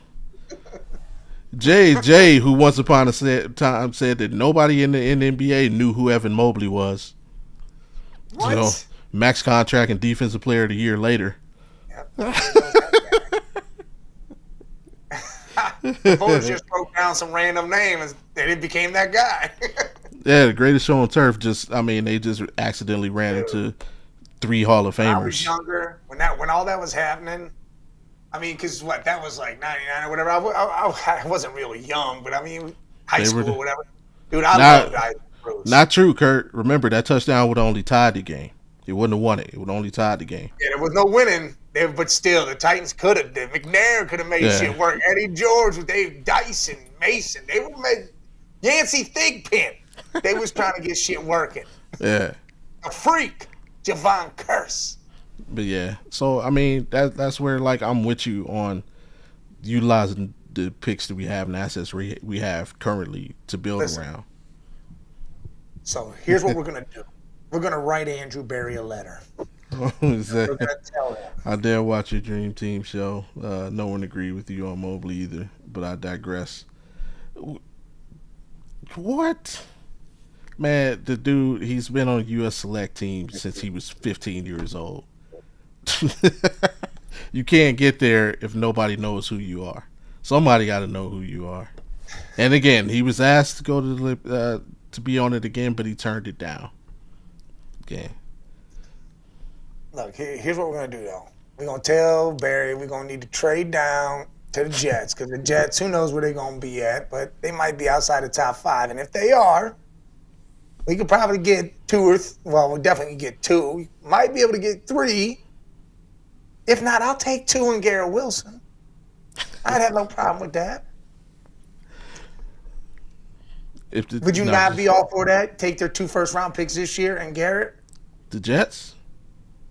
Jay, who once upon a time said that nobody in the NBA knew who Evan Mobley was. What? You know, max contract and defensive player of the year later. Yep. The voters just wrote down some random name and it became that guy. Yeah, the Greatest Show on Turf they just accidentally ran into 3 Hall of Famers. When I was younger, when all that was happening, I mean, because that was like 99 or whatever. I wasn't really young, but I mean, high school or whatever. Dude, I loved Isaac Bruce. Not true, Kurt. Remember, that touchdown would have only tied the game. It wouldn't have won it. It would have only tied the game. Yeah, there was no winning. But still, the Titans could have. McNair could have made shit work. Eddie George with Dave Dyson, Mason. They would make Yancey Thigpen. They was trying to get shit working. Yeah. A freak, Javon Curse. But yeah, so I mean that's where like I'm with you on utilizing the picks that we have and assets we have currently to build around. So here's what we're gonna do. We're gonna write Andrew Berry a letter. We're gonna tell him. I dare watch your Dream Team show. No one agreed with you on Mobley either, but I digress. What? Man, the dude, he's been on a U.S. select team since he was 15 years old. You can't get there if nobody knows who you are. Somebody got to know who you are. And again, he was asked to go to be on it again, but he turned it down. Okay. Look, here's what we're going to do, though. We're going to tell Barry we're going to need to trade down to the Jets, because the Jets, who knows where they're going to be at, but they might be outside the top 5. And if they are, we could probably get we'll definitely get 2. We might be able to get 3. If not, I'll take 2 and Garrett Wilson. I'd have no problem with that. Would you not be all for that? Take their 2 first-round picks this year and Garrett? The Jets?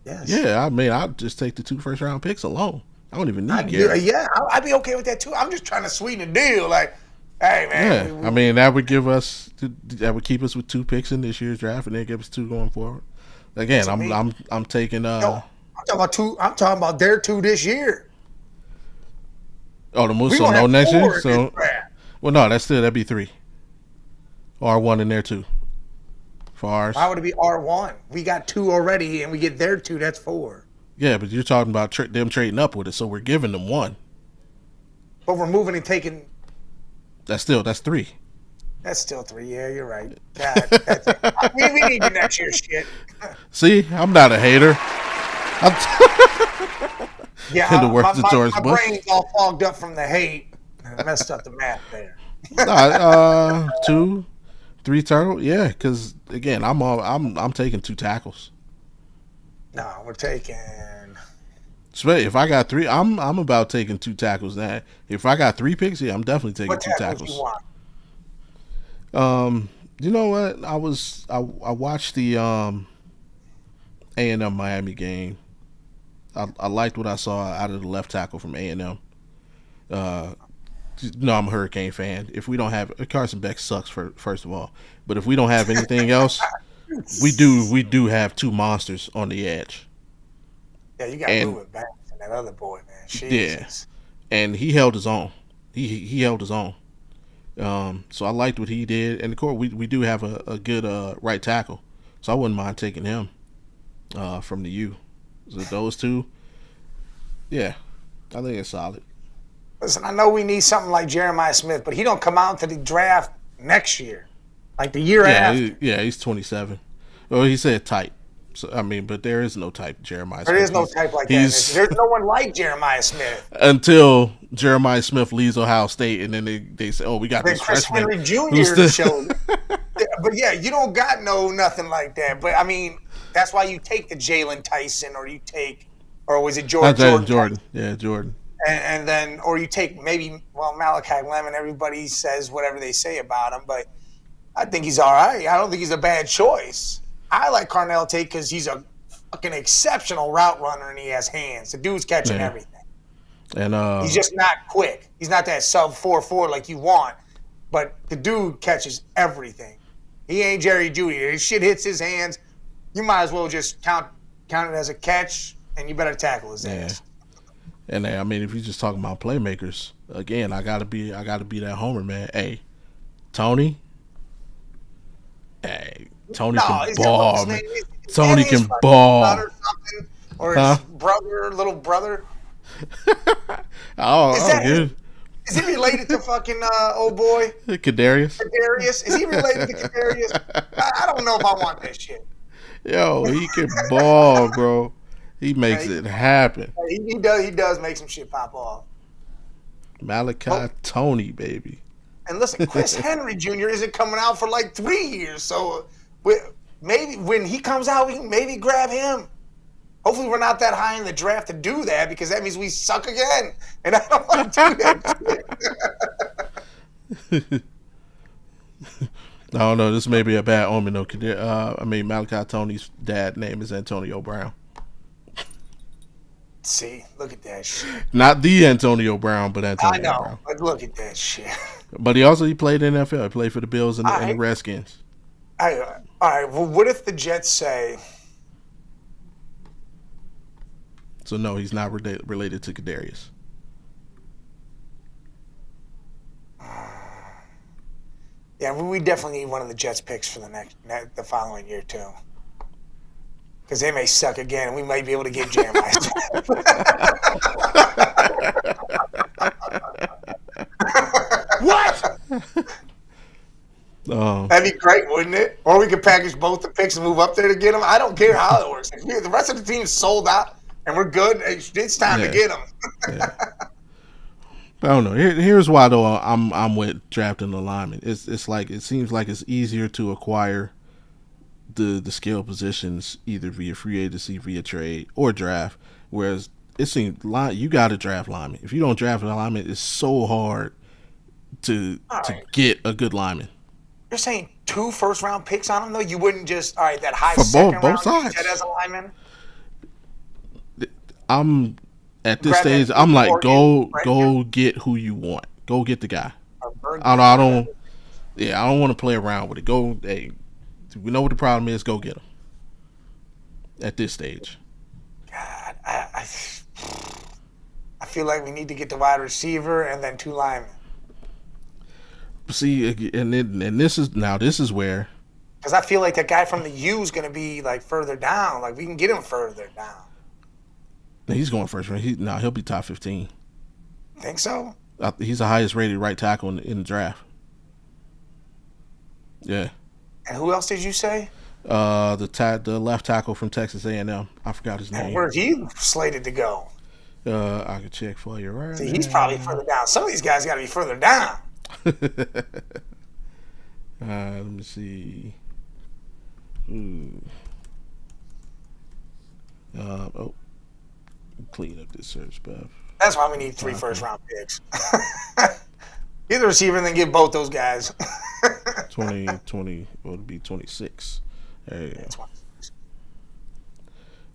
Yes. Yeah, I mean, I'd just take the 2 first-round picks alone. I don't even need Garrett. Yeah, I'd be okay with that, too. I'm just trying to sweeten the deal. Like, hey, man. Yeah, I mean, that would keep us with 2 picks in this year's draft, and then give us 2 going forward. Again, I'm taking. No, I'm talking about 2. I'm talking about their 2 this year. Oh, the Moose. So no next year. So, well, no, that'd be 3. R1 in there too. For ours. Why would it be R1? We got 2 already, and we get their 2. That's 4. Yeah, but you're talking about them trading up with it, so we're giving them 1. But we're moving and taking. That's 3. That's still 3. Yeah, you're right. God, we need the next year's shit. See, I'm not a hater. Yeah, my brain's all fogged up from the hate. I messed up the math there. 2, 3 turtle. Yeah, because again, I'm taking 2 tackles. No, we're taking. So if I got 3, I'm about taking 2 tackles. Now, if I got 3 picks, yeah, I'm definitely taking 2 tackles. You want? You know what? I watched the A&M Miami game. I liked what I saw out of the left tackle from A&M. No, I'm a Hurricane fan. If we don't have Carson Beck sucks first of all, but if we don't have anything else, we do have 2 monsters on the edge. Yeah, you got to move it back to that other boy, man. Jesus. Yeah, and he held his own. He held his own. So I liked what he did, and of course we do have a good right tackle, so I wouldn't mind taking him from the U. So those 2, yeah, I think it's solid. Listen, I know we need something like Jeremiah Smith, but he don't come out to the draft next year, like the year after. He's 27. Well, he said type. So I mean, but there is no type Jeremiah Smith. There is no type like that. There's no one like Jeremiah Smith. Until Jeremiah Smith leaves Ohio State, and then they say, "Oh, we got this Chris freshman Henry Jr. showed." But yeah, you don't got nothing like that. But I mean, that's why you take the Jalen Tyson, or was it Jordan? Jordan. Yeah, Jordan. And then, or you take Malachi Lemon. Everybody says whatever they say about him, but I think he's all right. I don't think he's a bad choice. I like Carnell Tate because he's a fucking exceptional route runner and he has hands. The dude's catching everything. And he's just not quick. He's not that sub 4.4 like you want, but the dude catches everything. He ain't Jerry Jeudy. If shit hits his hands, you might as well just count it as a catch, and you better tackle his ass. And I mean, if you're just talking about playmakers, again, I gotta be that homer, man. Hey, Tony. Hey, Tony can ball, man. Tony can ball. Or his little brother. Good. Is he related to fucking old boy? Kadarius? Is he related to Kadarius? I don't know if I want that shit. Yo, he can ball, bro. He makes it happen. He does make some shit pop off. Malachi Tony, baby. And listen, Chris Henry Jr. isn't coming out for like 3 years, so maybe when he comes out, we can maybe grab him. Hopefully we're not that high in the draft to do that, because that means we suck again. And I don't want to do that shit. I don't know. This may be a bad omen, though. Malachi Tony's dad name is Antonio Brown. See, look at that shit. Not the Antonio Brown, but I Antonio know, Brown. but look at that shit. But he played in the NFL. He played for the Bills and the All Redskins. right. Well, what if the Jets say? So no, he's not related to Kadarius. Yeah, we definitely need one of the Jets picks for the following year too, because they may suck again, and we might be able to get Jameis. What? That'd be great, wouldn't it? Or we could package both the picks and move up there to get them. I don't care how it works. If the rest of the team's sold out and we're good, it's time to get them. Yeah. I don't know. Here's why though. I'm with drafting the lineman. It's like it seems like it's easier to acquire the skill positions either via free agency, via trade, or draft. Whereas it seems you got to draft linemen. If you don't draft a lineman, it's so hard to get a good lineman. You're saying 2 first-round picks on him though? You wouldn't just that high for second both round sides as a lineman? I'm at this stage. I'm like, go get who you want. Go get the guy. I don't want to play around with it. Go. Hey, we know what the problem is. Go get him. At this stage. God, I feel like we need to get the wide receiver and then 2 linemen. See, and this is where. Because I feel like that guy from the U is going to be like further down. Like we can get him further down. He's going first round. He'll be top 15. Think so? He's the highest rated right tackle in the draft. Yeah. And who else did you say? The left tackle from Texas A&M. I forgot his name. And where's he slated to go? I can check for you right. See, he's probably further down. Some of these guys got to be further down. Let me see. Clean up this search, Bev. That's why we need 3 first-round picks. Get the receiver and then get both those guys. 20, well, it'll be 26. There you go.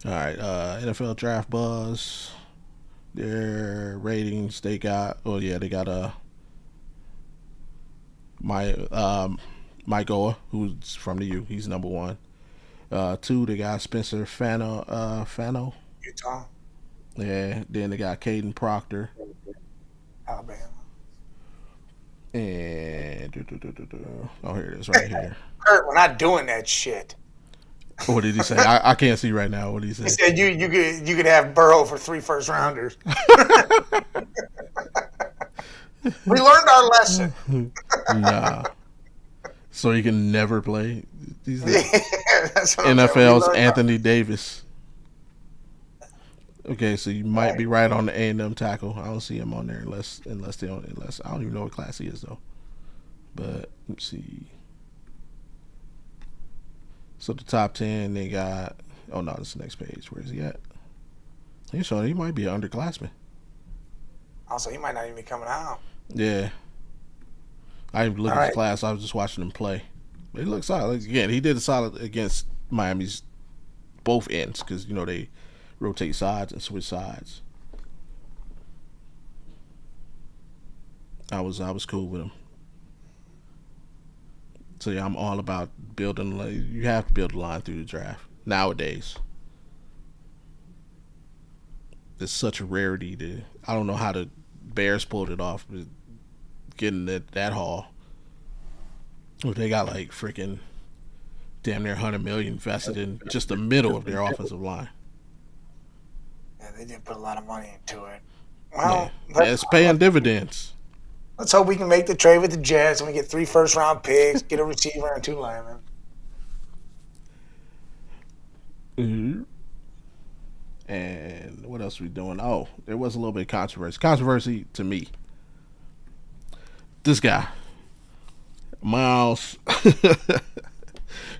All right, NFL Draft Buzz. Their ratings, they got Mike Oa, who's from the U. He's number 1. 2, they got Spencer Fano. Utah. Yeah, then they got Caden Proctor. Alabama. And here it is right here. Kurt, we're not doing that shit. What did he say? I can't see right now. What did he say? He said you could have Burrow for 3 first rounders. We learned our lesson. Nah. So he can never play. He's That's what NFL's Anthony Davis. Okay, so you might be right on the A&M tackle. I don't see him on there unless I don't even know what class he is though. But let's see. So the top 10 they got. Oh no, this is the next page. Where is he at? He's showing he might be an underclassman. Also, he might not even be coming out. Yeah. I didn't look at his class. I was just watching him play. But he looked solid. Again, he did a solid against Miami's both ends because they rotate sides and switch sides. I was cool with him. So yeah, I'm all about building. You have to build a line through the draft nowadays. It's such a rarity I don't know how the Bears pulled it off, getting that haul. They got like freaking damn near $100 million invested in just the middle of their offensive line. Yeah, they did put a lot of money into it. Well, yeah, it's paying dividends. Let's hope we can make the trade with the Jets and we get 3 first-round picks, get a receiver and 2 linemen. Mm-hmm. And what else are we doing? Oh, there was a little bit of controversy. Controversy to me. This guy, Miles,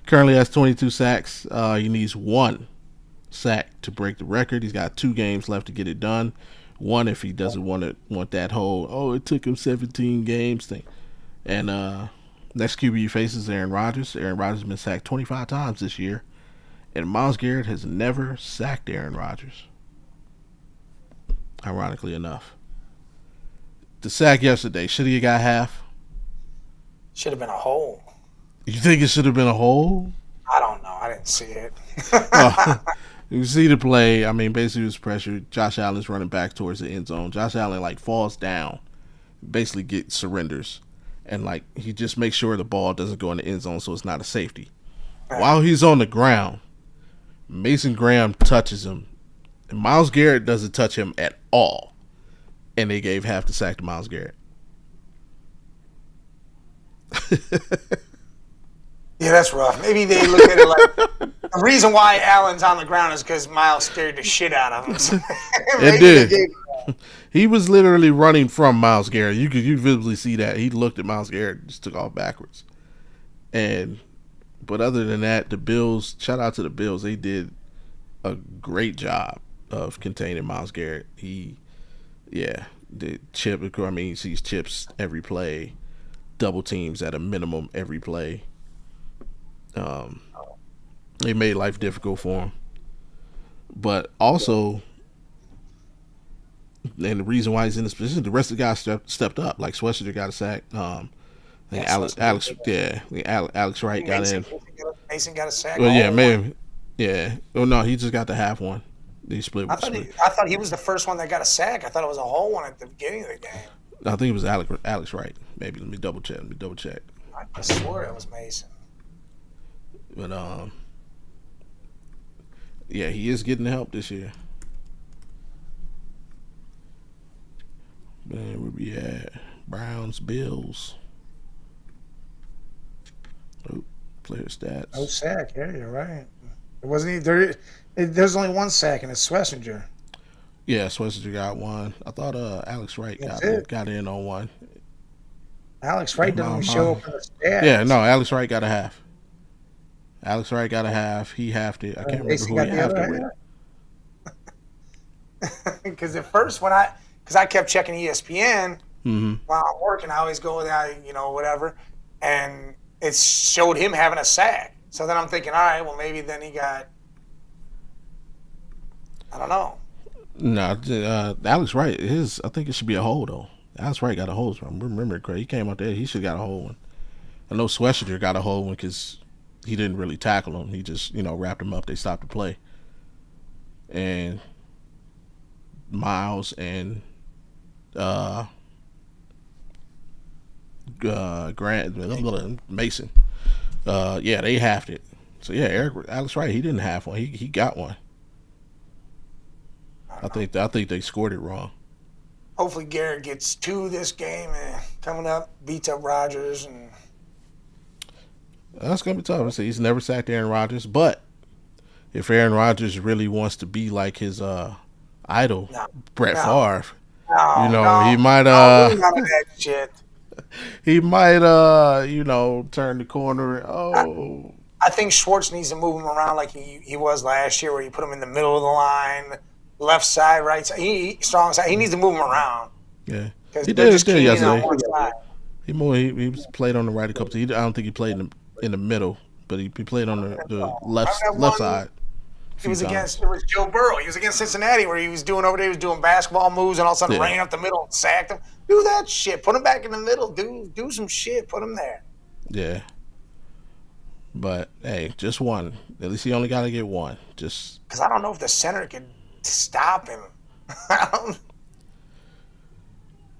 currently has 22 sacks. He needs 1 sack to break the record. He's got 2 games left to get it done. 1 if he doesn't want that whole it took him 17 games thing. And next QB he faces Aaron Rodgers. Aaron Rodgers has been sacked 25 times this year, and Myles Garrett has never sacked Aaron Rodgers. Ironically enough. The sack yesterday, should he have got half? Should have been a hole. You think it should have been a hole? I don't know. I didn't see it. You see the play. I mean, basically it was pressure. Josh Allen's running back towards the end zone. Josh Allen like falls down, basically surrenders, and like he just makes sure the ball doesn't go in the end zone, so it's not a safety. Right. While he's on the ground, Mason Graham touches him, and Myles Garrett doesn't touch him at all, and they gave half the sack to Myles Garrett. Yeah, that's rough. Maybe they look at it like the reason why Allen's on the ground is because Myles scared the shit out of him. It did. He was literally running from Myles Garrett. You visibly see that. He looked at Myles Garrett and just took off backwards. But other than that, the Bills, shout out to the Bills. They did a great job of containing Myles Garrett. The chip, I mean, he sees chips every play, double teams at a minimum every play. They made life difficult for him, but also, and the reason why he's in this position, the rest of the guys stepped up. Like Schwester got a sack. Alex Wright got in. Mason got a sack. Well, yeah, maybe, yeah. Oh no, he just got the half one. He split. I thought he was the first one that got a sack. I thought it was a whole one at the beginning of the game. I think it was Alex Wright. Maybe let me double check. I swore it was Mason. But yeah, he is getting help this year. Man, where we at? Browns, Bills. Oh, player stats. No sack. Yeah, you're right. It wasn't there. There's only one sack, and it's Schlesinger. Yeah, Schlesinger got one. I thought Alex Wright got in on one. Alex Wright doesn't show up in the stats. Yeah, no, Alex Wright got a half. He halved it. I can't remember who he halved it with. Because at first, because I kept checking ESPN while I'm working, I always go with that, whatever, and it showed him having a sack. So then I'm thinking, all right, well maybe then he got, I don't know. No, Alex Wright, I think it should be a hold though. Alex Wright got a hold. I remember, Craig. He came out there. He should have got a hold one. I know Schlesinger got a hold one because he didn't really tackle him. He just, wrapped him up. They stopped the play. And Miles and Mason, they halved it. So yeah, Alex Wright, he didn't have one. He got one. I think they scored it wrong. Hopefully Garrett gets 2 this game and coming up beats up Rodgers and. That's gonna be tough. He's never sacked Aaron Rodgers, but if Aaron Rodgers really wants to be like his idol, Brett Favre, he might that shit. He might turn the corner. I think Schwartz needs to move him around like he was last year, where you put him in the middle of the line, left side, right side, strong side. He needs to move him around. Yeah, he did yesterday. He played on the right a couple times. I don't think he played in the middle, but he played on the left side. It was Joe Burrow. He was against Cincinnati, where he was doing basketball moves, and all of a sudden ran up the middle and sacked him. Do that shit. Put him back in the middle. Do some shit. Put him there. Yeah. But hey, just one. At least he only got to get one. Just because I don't know if the center can stop him.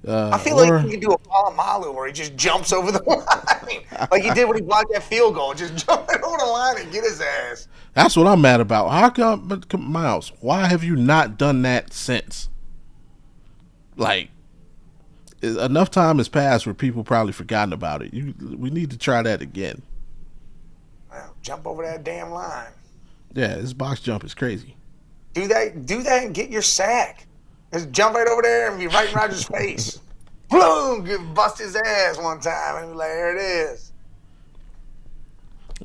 I feel like he could do a Palomalu where he just jumps over the line. Like he did when he blocked that field goal. Just jump over the line and get his ass. That's what I'm mad about. How come, Miles, why have you not done that since? Like, enough time has passed where people probably forgotten about it. We need to try that again. Well, jump over that damn line. Yeah, this box jump is crazy. Do that and get your sack. Just jump right over there and be right in Rodgers' face. Boom! Bust his ass one time and be like, there it is.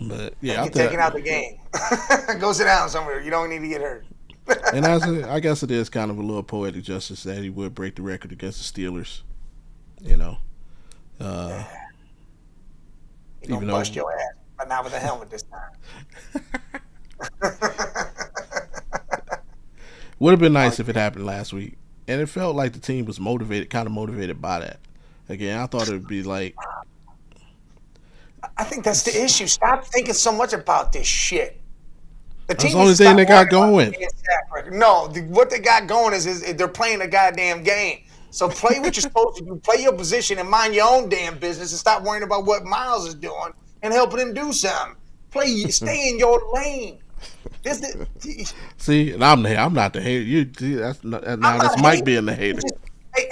But yeah, you're taking out the game. Go sit down somewhere. You don't need to get hurt. And I guess it is kind of a little poetic justice that he would break the record against the Steelers. He gonna bust your ass, but not with a helmet this time. Would have been nice if it happened last week, and it felt like the team was kind of motivated by that. Again, I thought it would be like. I think that's the issue. Stop thinking so much about this shit. That's the only thing they got going. No, what they got going is they're playing a goddamn game. So play what you're supposed to do. Play your position and mind your own damn business and stop worrying about what Miles is doing and helping him do something. Stay in your lane. See, and I'm not the hater. That's Mike being the hater.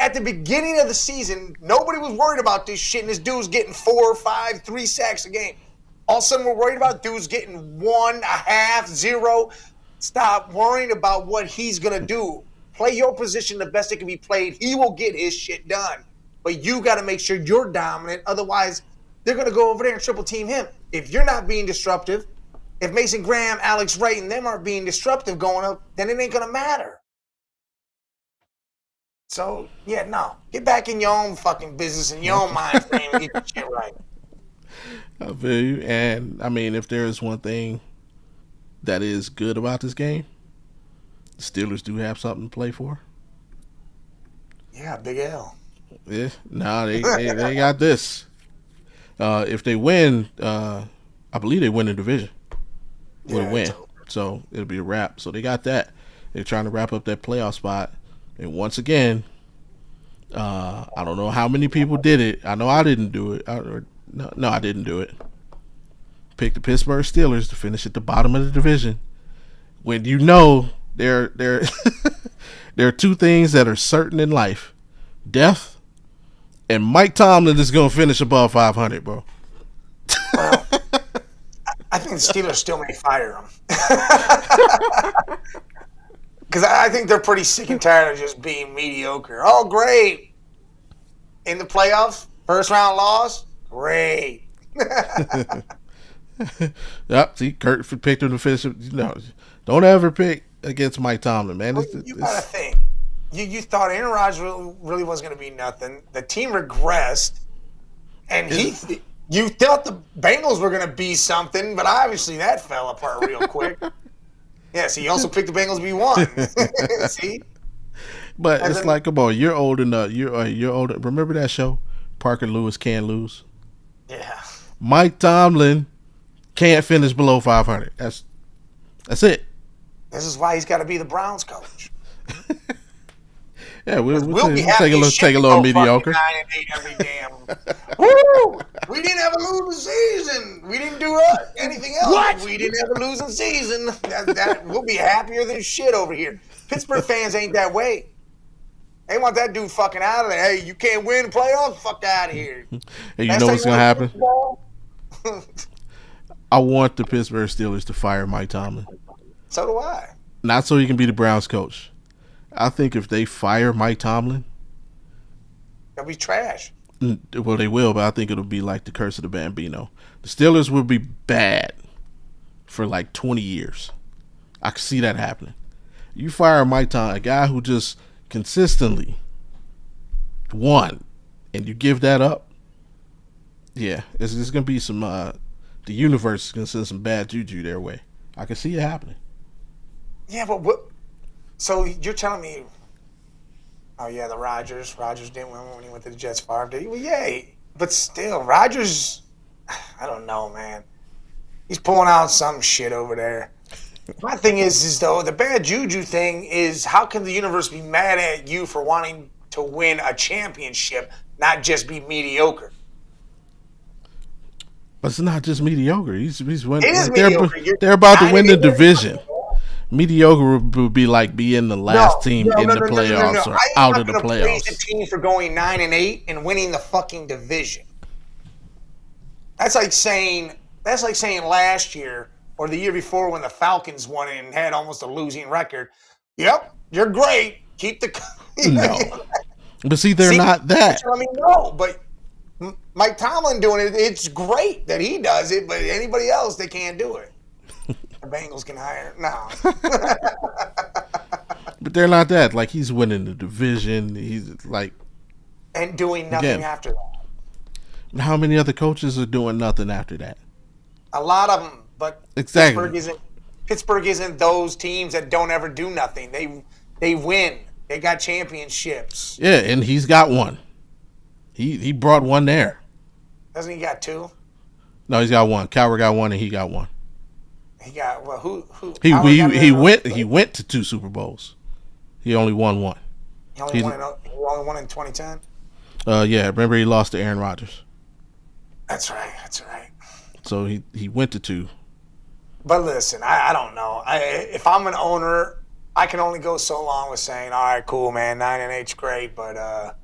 At the beginning of the season, nobody was worried about this shit, and this dude's getting 4, 5, 3 sacks a game. All of a sudden, we're worried about dudes getting 1, 1/2, 0. Stop worrying about what he's gonna do. Play your position the best it can be played. He will get his shit done. But you got to make sure you're dominant. Otherwise, they're going to go over there and triple team him. If you're not being disruptive, if Mason Graham, Alex Wright, and them aren't being disruptive going up, then it ain't going to matter. So, yeah, no. Get back in your own fucking business and your own mind frame and get your shit right. I feel you. And, I mean, if there is one thing that is good about this game, the Steelers do have something to play for. Yeah, Big L. Yeah, they got this. If they win, I believe they win the division. Will win, so it'll be a wrap. So they got that. They're trying to wrap up that playoff spot. And once again, I don't know how many people did it. I know I didn't do it. No, I didn't do it. Pick the Pittsburgh Steelers to finish at the bottom of the division. When you know there are two things that are certain in life: death, and Mike Tomlin is going to finish above 500, bro. Well, I think the Steelers still may fire him. Because I think they're pretty sick and tired of just being mediocre. Oh, great. In the playoffs, first round loss, great. Yep, see, Kurt picked him to finish. Don't ever pick against Mike Tomlin, man. You got to think. You thought Aaron Rodgers really wasn't going to be nothing. The team regressed, and you thought the Bengals were going to be something, but obviously that fell apart real quick. Yeah, so you also picked the Bengals to be one. See? But it's like, come on, you're old enough. You're old. Remember that show, Parker Lewis Can't Lose? Yeah. Mike Tomlin can't finish below 500. That's it. This is why he's got to be the Browns coach. Yeah, we'll take a little mediocre. 9-8 every damn. Woo! We didn't have a losing season. We didn't do anything else. What? We didn't have a losing season. That we'll be happier than shit over here. Pittsburgh fans ain't that way. They want that dude fucking out of there. Hey, you can't win the playoffs? Fuck out of here. Hey, you know what's gonna happen? I want the Pittsburgh Steelers to fire Mike Tomlin. So do I. Not so he can be the Browns coach. I think if they fire Mike Tomlin, they'll be trash. Well, they will, but I think it'll be like the curse of the Bambino. The Steelers will be bad for like 20 years. I can see that happening. You fire Mike Tomlin, a guy who just consistently won, and you give that up, yeah, it's going to be some, the universe is going to send some bad juju their way. I can see it happening. Yeah, but what? So you're telling me, oh yeah, the Rodgers didn't win when he went to the Jets 5 days. Well, yeah, but still, Rodgers, I don't know, man. He's pulling out some shit over there. My thing is though, the bad juju thing is, how can the universe be mad at you for wanting to win a championship, not just be mediocre? But it's not just mediocre. He's winning. It is mediocre. They're about to win the division. Mediocre would be like being the last team in the playoffs or out of the playoffs. I'm not going to praise the team for going 9-8 and winning the fucking division. That's like saying last year or the year before when the Falcons won and had almost a losing record. Yep, you're great. Keep the no. But see, they're not that. I mean, no, but Mike Tomlin doing it, it's great that he does it, but anybody else, they can't do it. The Bengals can hire. No. But they're not that. Like, he's winning the division. He's like. And doing nothing after that. How many other coaches are doing nothing after that? A lot of them. But exactly. Pittsburgh isn't those teams that don't ever do nothing. They win. They got championships. Yeah, and he's got one. He brought one there. Doesn't he got 2? No, he's got one. Cowher got one, and he got one. He got who? He went to 2 Super Bowls. He only won one. He only won in 2010. Yeah, remember he lost to Aaron Rodgers. That's right. So he went to 2. But listen, I don't know. If I'm an owner, I can only go so long with saying, all right, cool, man, 9-8's great, but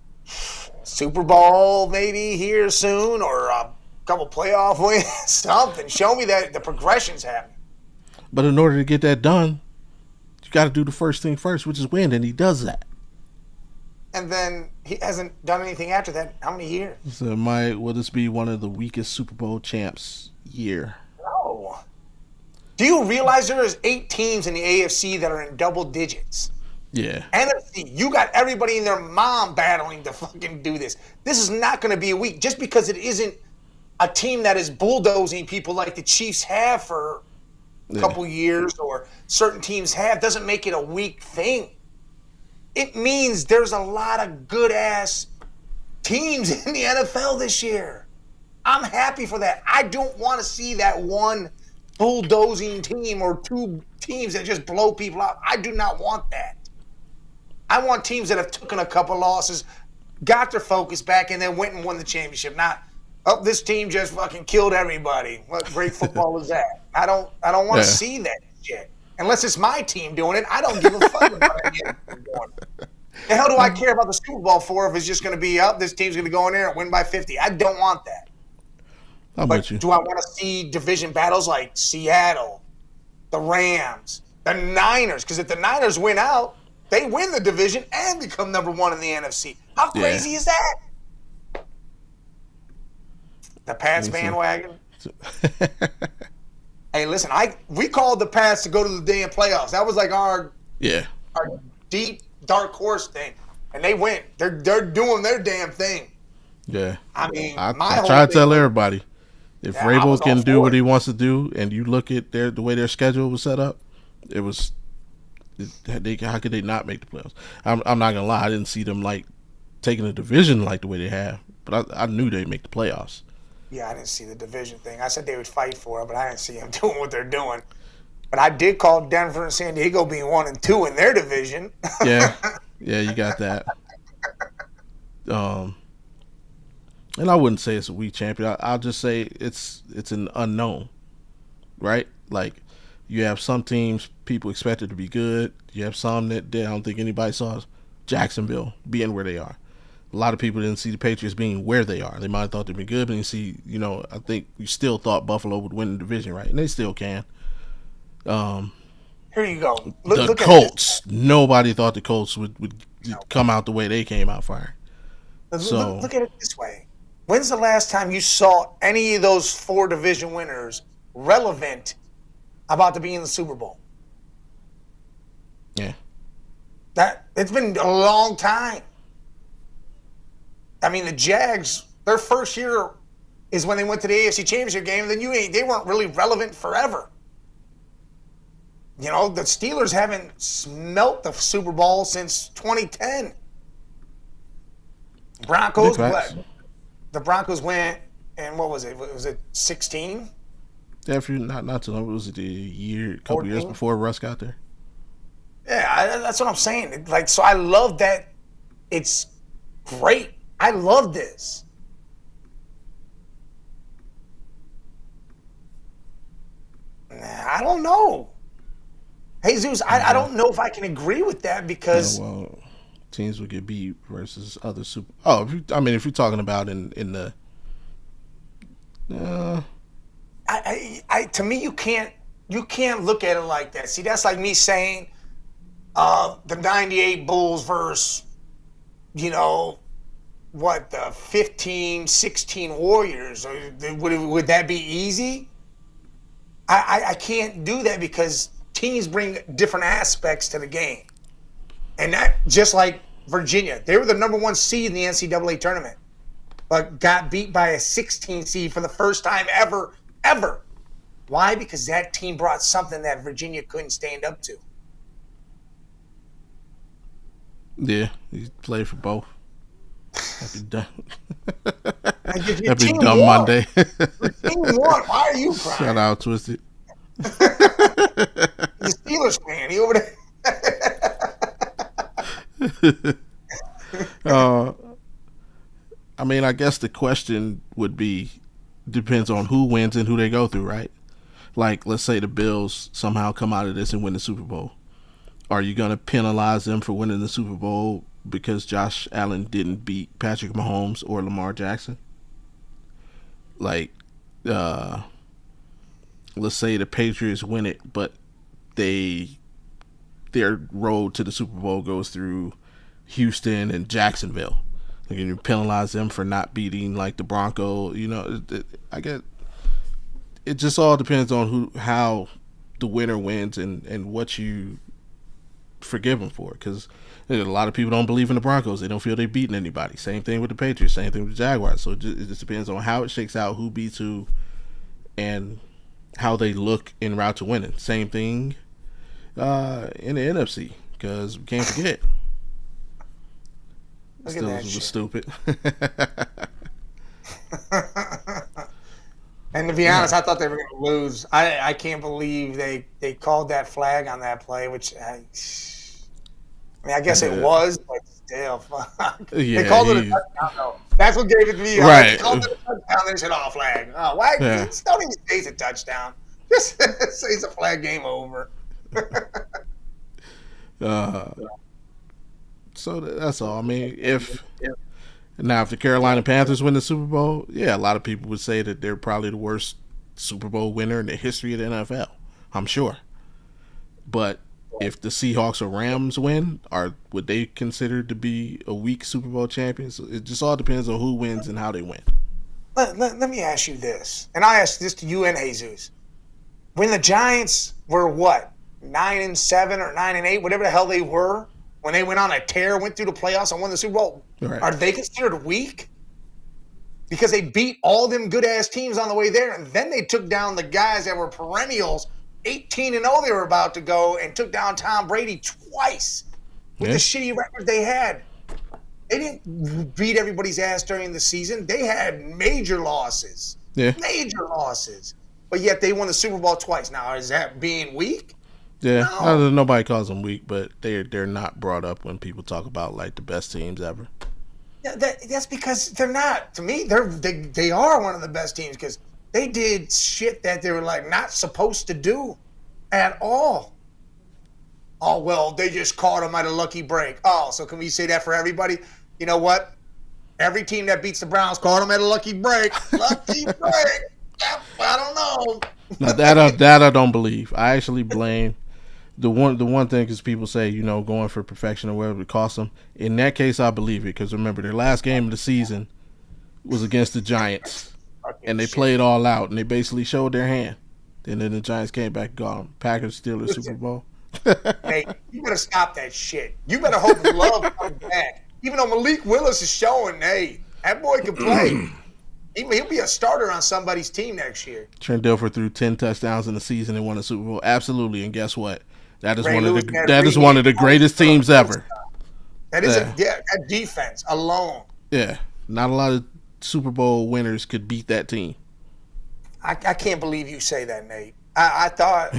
Super Bowl maybe here soon, or a couple playoff wins, something. Show me that the progression's happening. But in order to get that done, you got to do the first thing first, which is win, and he does that. And then he hasn't done anything after that. How many years? So will this be one of the weakest Super Bowl champs year? No. Do you realize there is 8 teams in the AFC that are in double digits? Yeah. NFC, you got everybody and their mom battling to fucking do this. This is not going to be a week. Just because it isn't a team that is bulldozing people like the Chiefs have for a couple years or certain teams have doesn't make it a weak thing. It means there's a lot of good-ass teams in the NFL this year. I'm happy for that. I don't want to see that one bulldozing team or 2 teams that just blow people out. I do not want that. I want teams that have taken a couple losses, got their focus back, and then went and won the championship. Not, this team just fucking killed everybody. What great football is that? I don't want to see that shit. Unless it's my team doing it, I don't give a fuck about any other team doing it. The hell do I care about the Super Bowl for if it's just going to be up? This team's going to go in there and win by 50. I don't want that. How about you? Do I want to see division battles like Seattle, the Rams, the Niners? Because if the Niners win out, they win the division and become number 1 in the NFC. How crazy is that? The Pats bandwagon. Hey, listen, we called the Pats to go to the damn playoffs. That was like our deep dark horse thing, and they went. They're doing their damn thing. Yeah, I mean, I try to tell everybody, if Vrabel can do what he wants to do, and you look at the way their schedule was set up, how could they not make the playoffs? I'm not gonna lie, I didn't see them like taking a division like the way they have, but I knew they'd make the playoffs. Yeah, I didn't see the division thing. I said they would fight for it, but I didn't see them doing what they're doing. But I did call Denver and San Diego being 1 and 2 in their division. Yeah, you got that. And I wouldn't say it's a weak champion. I'll just say it's an unknown, right? Like, you have some teams people expected to be good. You have some that I don't think anybody saw Jacksonville being where they are. A lot of people didn't see the Patriots being where they are. They might have thought they'd be good, but you see, I think you still thought Buffalo would win the division, right? And they still can. Here you go. The Colts. Nobody thought the Colts would come out the way they came out firing. Look at it this way. When's the last time you saw any of those 4 division winners relevant about to be in the Super Bowl? Yeah. It's been a long time. I mean, the Jags, their first year is when they went to the AFC Championship game, and then they weren't really relevant forever. The Steelers haven't smelt the Super Bowl since 2010. Broncos, the Broncos went, and what was it? Was it 16? Definitely not too long. Was it a couple years before Russ got there? Yeah, that's what I'm saying. So I love that. It's great. I love this. I don't know. Hey, Zeus, I don't know if I can agree with that because... teams would get beat versus other super... Oh, if you're talking about in the... To me, you can't look at it like that. See, that's like me saying the 98 Bulls versus, the 15, 16 Warriors. Would that be easy? I can't do that because teams bring different aspects to the game. And that, just like Virginia, they were the number 1 seed in the NCAA tournament, but got beat by a 16 seed for the first time ever. Why? Because that team brought something that Virginia couldn't stand up to. Yeah, he played for both. Happy dumb. Like if your Happy team dumb won, Monday. your team won. Why are you Shout crying? out, Twisted. The Steelers fan. He over there. I mean, I guess the question would be, depends on who wins and who they go through, right? Like, let's say the Bills somehow come out of this and win the Super Bowl. Are you going to penalize them for winning the Super Bowl because Josh Allen didn't beat Patrick Mahomes or Lamar Jackson? Like, let's say the Patriots win it, but their road to the Super Bowl goes through Houston and Jacksonville. Like, you penalize them for not beating like the Broncos. I get. It just all depends on how the winner wins and what you forgive them for. Because a lot of people don't believe in the Broncos. They don't feel they've beaten anybody. Same thing with the Patriots. Same thing with the Jaguars. So it just depends on how it shakes out, who beats who, and how they look en route to winning. Same thing in the NFC, because we can't forget. Still was stupid. And to be honest, I thought they were going to lose. I can't believe they called that flag on that play, which I guess it was, but still, fuck. Yeah, they called it a touchdown, though. That's what gave it to me. Right. They called it a touchdown, then they said, oh, flag. Oh, why? Yeah. Don't even say it's a touchdown. Just say it's a flag, game over. So that's all. I mean, if the Carolina Panthers win the Super Bowl, yeah, a lot of people would say that they're probably the worst Super Bowl winner in the history of the NFL. I'm sure. But if the Seahawks or Rams win, would they consider to be a weak Super Bowl champion? So it just all depends on who wins and how they win. Let me ask you this, and I ask this to you and Jesus. When the Giants were 9-7 or 9-8, whatever the hell they were, when they went on a tear, went through the playoffs and won the Super Bowl, right, are they considered weak? Because they beat all them good-ass teams on the way there, and then they took down the guys that were perennials, 18-0 they were about to go, and took down Tom Brady twice with the shitty record they had. They didn't beat everybody's ass during the season. They had major losses. Yeah. Major losses. But yet they won the Super Bowl twice. Now, is that being weak? Yeah, No. Nobody calls them weak, but they're not brought up when people talk about like the best teams ever. Yeah, that's because they're not. To me, they are one of the best teams because they did shit that they were like not supposed to do at all. Oh, well, they just caught them at a lucky break. Oh, so can we say that for everybody? You know what? Every team that beats the Browns caught them at a lucky break. Lucky break. I don't know. Now that I don't believe. I actually blame the one thing because people say going for perfection or whatever it costs them. In that case, I believe it because remember their last game of the season was against the Giants, and they played all out and they basically showed their hand. And then the Giants came back and got them. Packers Steelers Super Bowl. Hey, you better stop that shit. You better hope Love comes back. Even though Malik Willis is showing, hey, that boy can play. He'll be a starter on somebody's team next year. Trent Dilfer threw 10 touchdowns in the season and won a Super Bowl. Absolutely, and guess what? That is Ray one Lewis of the greatest teams ever. That is that defense alone. Yeah, not a lot of Super Bowl winners could beat that team. I can't believe you say that, Nate. I thought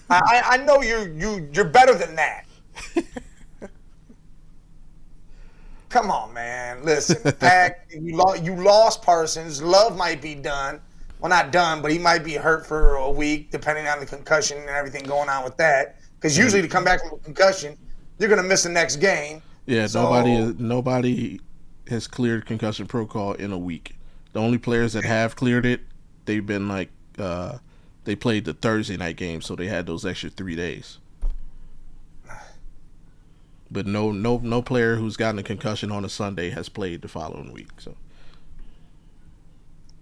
I know you're better than that. Come on, man. Listen, Pack, you lost Parsons. Love might be done. Well, not done, but he might be hurt for a week, depending on the concussion and everything going on with that. Because usually to come back from a concussion, you're going to miss the next game. Yeah, so, nobody has cleared concussion protocol in a week. The only players that have cleared it, they've been like they played the Thursday night game, so they had those extra 3 days. But no player who's gotten a concussion on a Sunday has played the following week. So,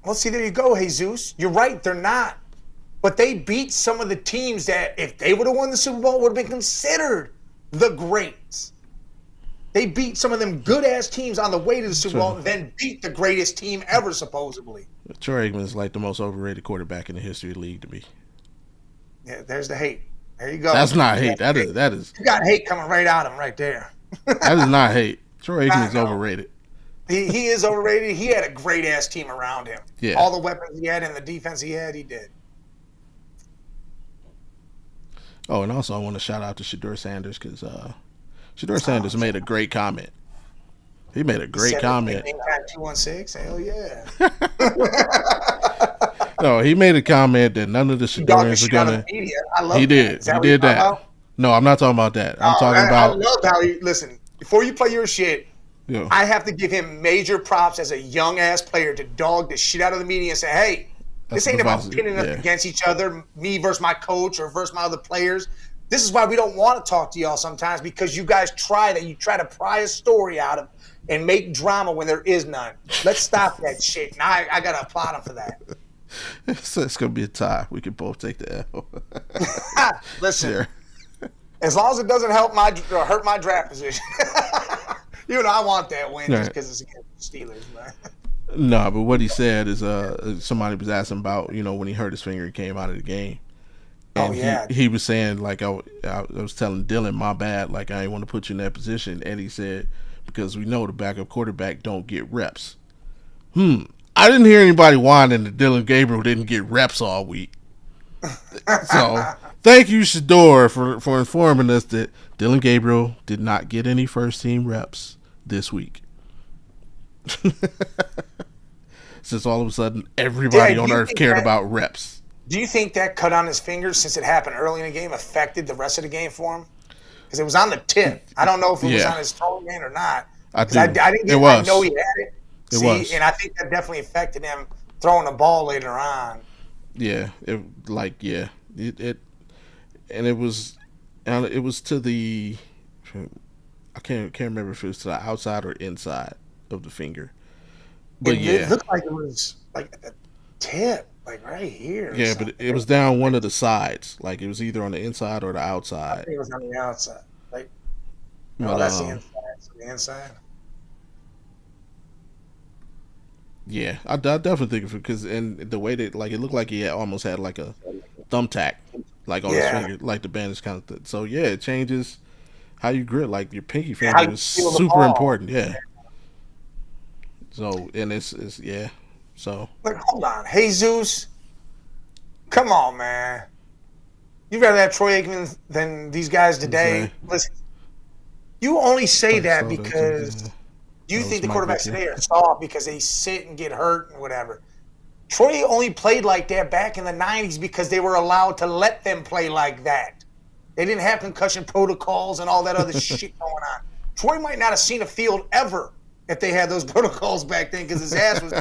well, see, there you go, Jesus. You're right, they're not. But they beat some of the teams that, if they would have won the Super Bowl, would have been considered the greats. They beat some of them good-ass teams on the way to the Super Bowl and then beat the greatest team ever, supposedly. Troy Aikman is like the most overrated quarterback in the history of the league to me. Yeah, there's the hate. There you go. That's not hate. That is. You got hate coming right out of him right there. I did not hate. Troy Aikman is overrated. He is overrated. He had a great ass team around him. Yeah. All the weapons he had and the defense he had, he did. Oh, and also I want to shout out to Shedeur Sanders because Shedeur Sanders made a great comment. He made a great comment. GameTime216, hell yeah. No, he made a comment that none of the Shedeurians are gonna. I love he did. He did that. No, I'm not talking about that. I'm talking about. I love how he listen. Before you play your shit, Yeah. I have to give him major props as a young ass player to dog the shit out of the media and say, "Hey, this ain't about pitting us against each other, me versus my coach or versus my other players. This is why we don't want to talk to y'all sometimes because you guys try to pry a story out of and make drama when there is none. Let's stop that shit." And I gotta applaud him for that. It's gonna be a tie. We can both take the L. Listen, Sure. As long as it doesn't hurt my draft position. I want that win just because it's against the Steelers, man. No, but what he said is somebody was asking about, when he hurt his finger and came out of the game. And he was saying, like, I was telling Dylan, my bad, like, I didn't want to put you in that position. And he said, because we know the backup quarterback don't get reps. I didn't hear anybody whining that Dylan Gabriel didn't get reps all week. So, thank you, Shedeur, for informing us that Dylan Gabriel did not get any first-team reps this week. Since all of a sudden everybody on earth cared about reps. Do you think that cut on his fingers, since it happened early in the game, affected the rest of the game for him? Because it was on the tip. I don't know if it was on his throwing hand or not. I didn't I know he had it. And I think that definitely affected him throwing the ball later on. Yeah, it was to the, I can't remember if it was to the outside or inside of the finger. But it looked like it was like at the tip, like right here. Yeah, but it was down one of the sides. Like it was either on the inside or the outside. I think it was on the outside. Like, that's the inside. So the inside. Yeah, I definitely think because the way that like it looked like he almost had like a thumbtack, like on his finger, like the bandage kind of thing. So yeah, it changes how you grip. Like your pinky finger is super important. Yeah. So and it's So like, hold on, Jesus, come on, man. You'd rather have Troy Aikman than these guys today. Listen, you only say that because you think the quarterbacks today are soft because they sit and get hurt and whatever. Troy only played like that back in the 90s because they were allowed to let them play like that. They didn't have concussion protocols and all that other shit going on. Troy might not have seen a field ever if they had those protocols back then because his ass was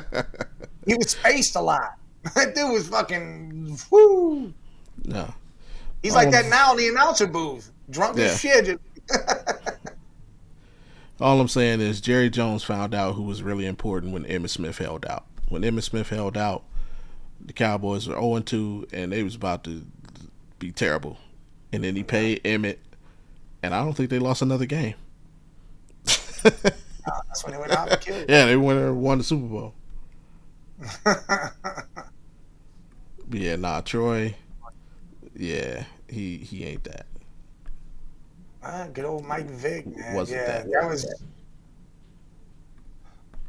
– he was spaced a lot. That dude was fucking – whoo. No. He's like that now in the announcer booth. Drunk as shit. All I'm saying is Jerry Jones found out who was really important when Emmitt Smith held out. When Emmitt Smith held out, the Cowboys were 0-2, and they was about to be terrible. And then he paid Emmitt, and I don't think they lost another game. That's when they went out and killed him. Yeah, they won the Super Bowl. Yeah, Troy. Yeah, he ain't that. Good old Mike Vick, man. Wasn't that was.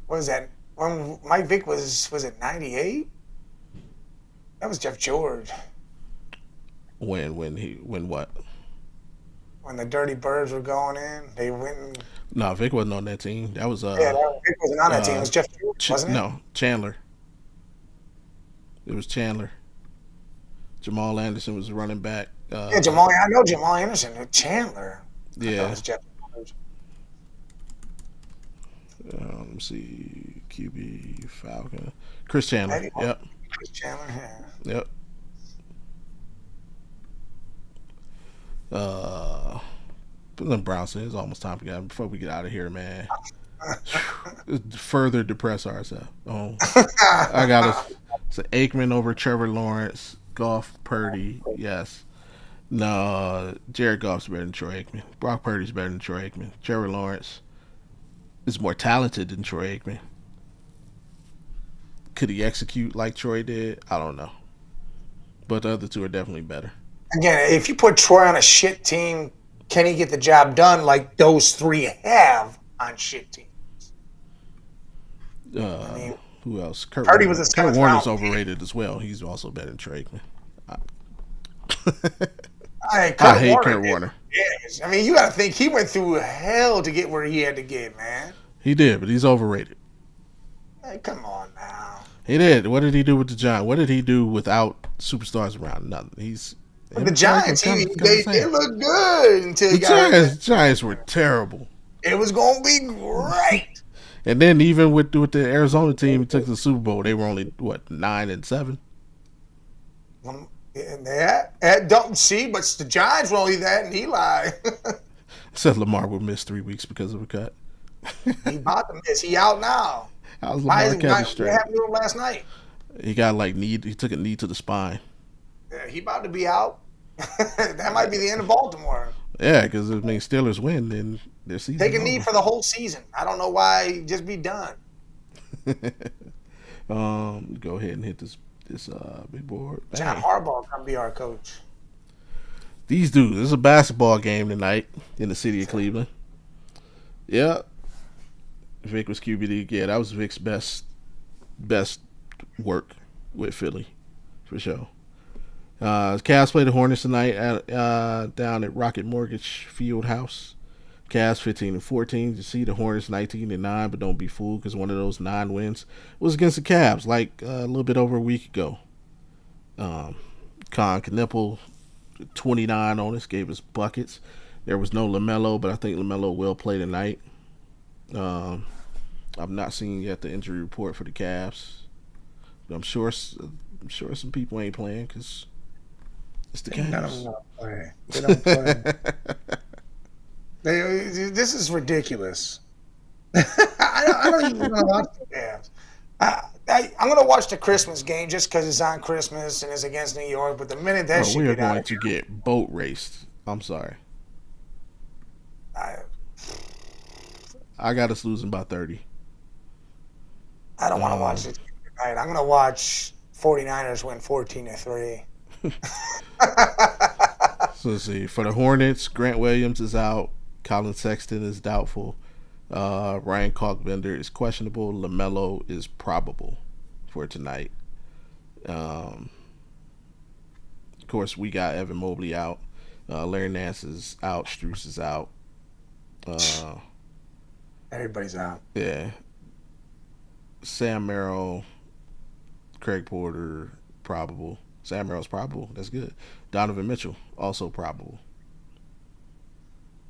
What was that? When Mike Vick was it 98? That was Jeff George. When what? When the Dirty Birds were going in, they went and... No, Vic wasn't on that team. That was Vic wasn't on that team. It was Jeff George, wasn't it? No, Chandler. It was Chandler. Jamal Anderson was running back. I know Jamal Anderson. Chandler. Yeah. That was Jeff George. Let me see. QB Falcon. Chris Chandler. Yep. Chris Chandler. Yeah. Yep. But then Brownson, it's almost time to get before we get out of here, man. Further depress ourselves. I got it's Aikman over Trevor Lawrence, Goff, Purdy. Yes. No, Jared Goff's better than Troy Aikman. Brock Purdy's better than Troy Aikman. Trevor Lawrence is more talented than Troy Aikman. Could he execute like Troy did? I don't know. But the other two are definitely better. Again, if you put Troy on a shit team can he get the job done like those three have on shit teams? Who else? Kurt Purdy Warner. was a Kurt seventh Warner's round overrated as well. He's also better than Drake. I hate Kurt Warner. Yes. I mean, you got to think he went through hell to get where he had to get, man. He did, but he's overrated. Hey, come on now. He did. What did he do with the Giants? What did he do without superstars around? Nothing. The Giants, they look good until the Giants were terrible. It was going to be great. And then even with the Arizona team, he took the Super Bowl. They were only 9-7. Don't see, but the Giants were only that, and Eli said Lamar will miss 3 weeks because of a cut. He about to miss. He out now. How's Lamar Kevin straight? What happened to him last night? He got he took a knee to the spine. Yeah, he about to be out. That might be the end of Baltimore. Yeah, because if the Steelers win, then their season. Take a knee for the whole season. I don't know why. Just be done. Go ahead and hit this big board. Bang. John Harbaugh come be our coach. These dudes. This is a basketball game tonight in the city of Cleveland. Yeah, Vic was QBD. Yeah, that was Vic's best work with Philly, for sure. Cavs play the Hornets tonight down at Rocket Mortgage Field House. Cavs 15-14. You see the Hornets 19-9, but don't be fooled because one of those 9 wins was against the Cavs like a little bit over a week ago. Con Knippel 29 on us, gave us buckets. There was no LaMelo, but I think LaMelo will play tonight. I've not seen yet the injury report for the Cavs. But I'm sure some people ain't playing because it's the Cavs. None of them don't play. They don't play. This is ridiculous. I don't even want to watch the Cavs. I'm going to watch the Christmas game just because it's on Christmas and it's against New York. But the minute that shit we are get out going to get boat raced. I'm sorry. I got us losing by 30. I don't want to watch it tonight. I'm going to watch 49ers win 14-3. So let's see. For the Hornets, Grant Williams is out. Colin Sexton is doubtful. Ryan Kalkbender is questionable. LaMelo is probable for tonight. Of course, we got Evan Mobley out. Larry Nance is out. Strus is out. Everybody's out. Yeah. Sam Merrill, Craig Porter, probable. Sam Merrill's probable. That's good. Donovan Mitchell, also probable.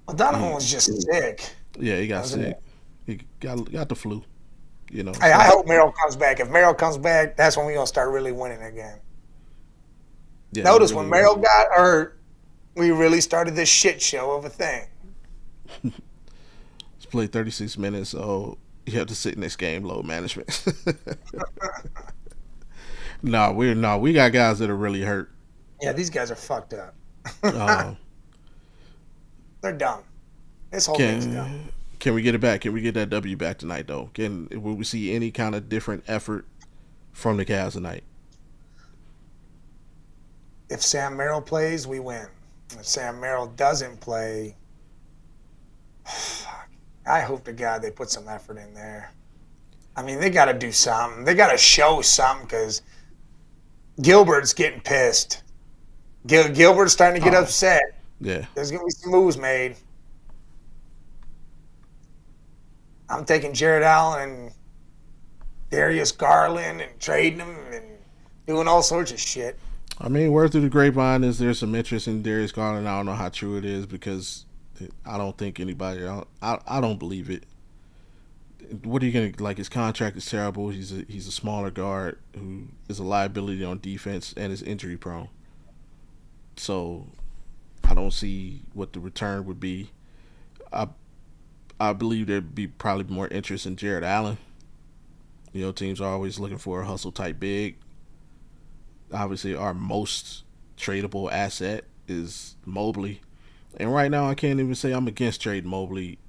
Well, Donovan was just sick. Yeah, he got sick. He got the flu. You know. Hey, I hope Merrill comes back. If Merrill comes back, that's when we're going to start really winning again. Yeah, notice really when Merrill got hurt, we really started this shit show of a thing. Let's play 36 minutes, so you have to sit in this game, load management. We got guys that are really hurt. Yeah, these guys are fucked up. They're dumb. This whole thing's dumb. Can we get it back? Can we get that W back tonight, though? Will we see any kind of different effort from the Cavs tonight? If Sam Merrill plays, we win. If Sam Merrill doesn't play, I hope to God they put some effort in there. I mean, they got to do something. They got to show something because Gilbert's getting pissed. Gilbert's starting to get upset. Yeah. There's going to be some moves made. I'm taking Jared Allen and Darius Garland and trading them and doing all sorts of shit. I mean, word through the grapevine is there's some interest in Darius Garland. I don't know how true it is because I don't think anybody. I don't believe it. What are you gonna like? His contract is terrible. He's a smaller guard who is a liability on defense and is injury prone. So I don't see what the return would be. I believe there'd be probably more interest in Jared Allen. You know, teams are always looking for a hustle type big. Obviously, our most tradable asset is Mobley. And right now, I can't even say I'm against trading Mobley,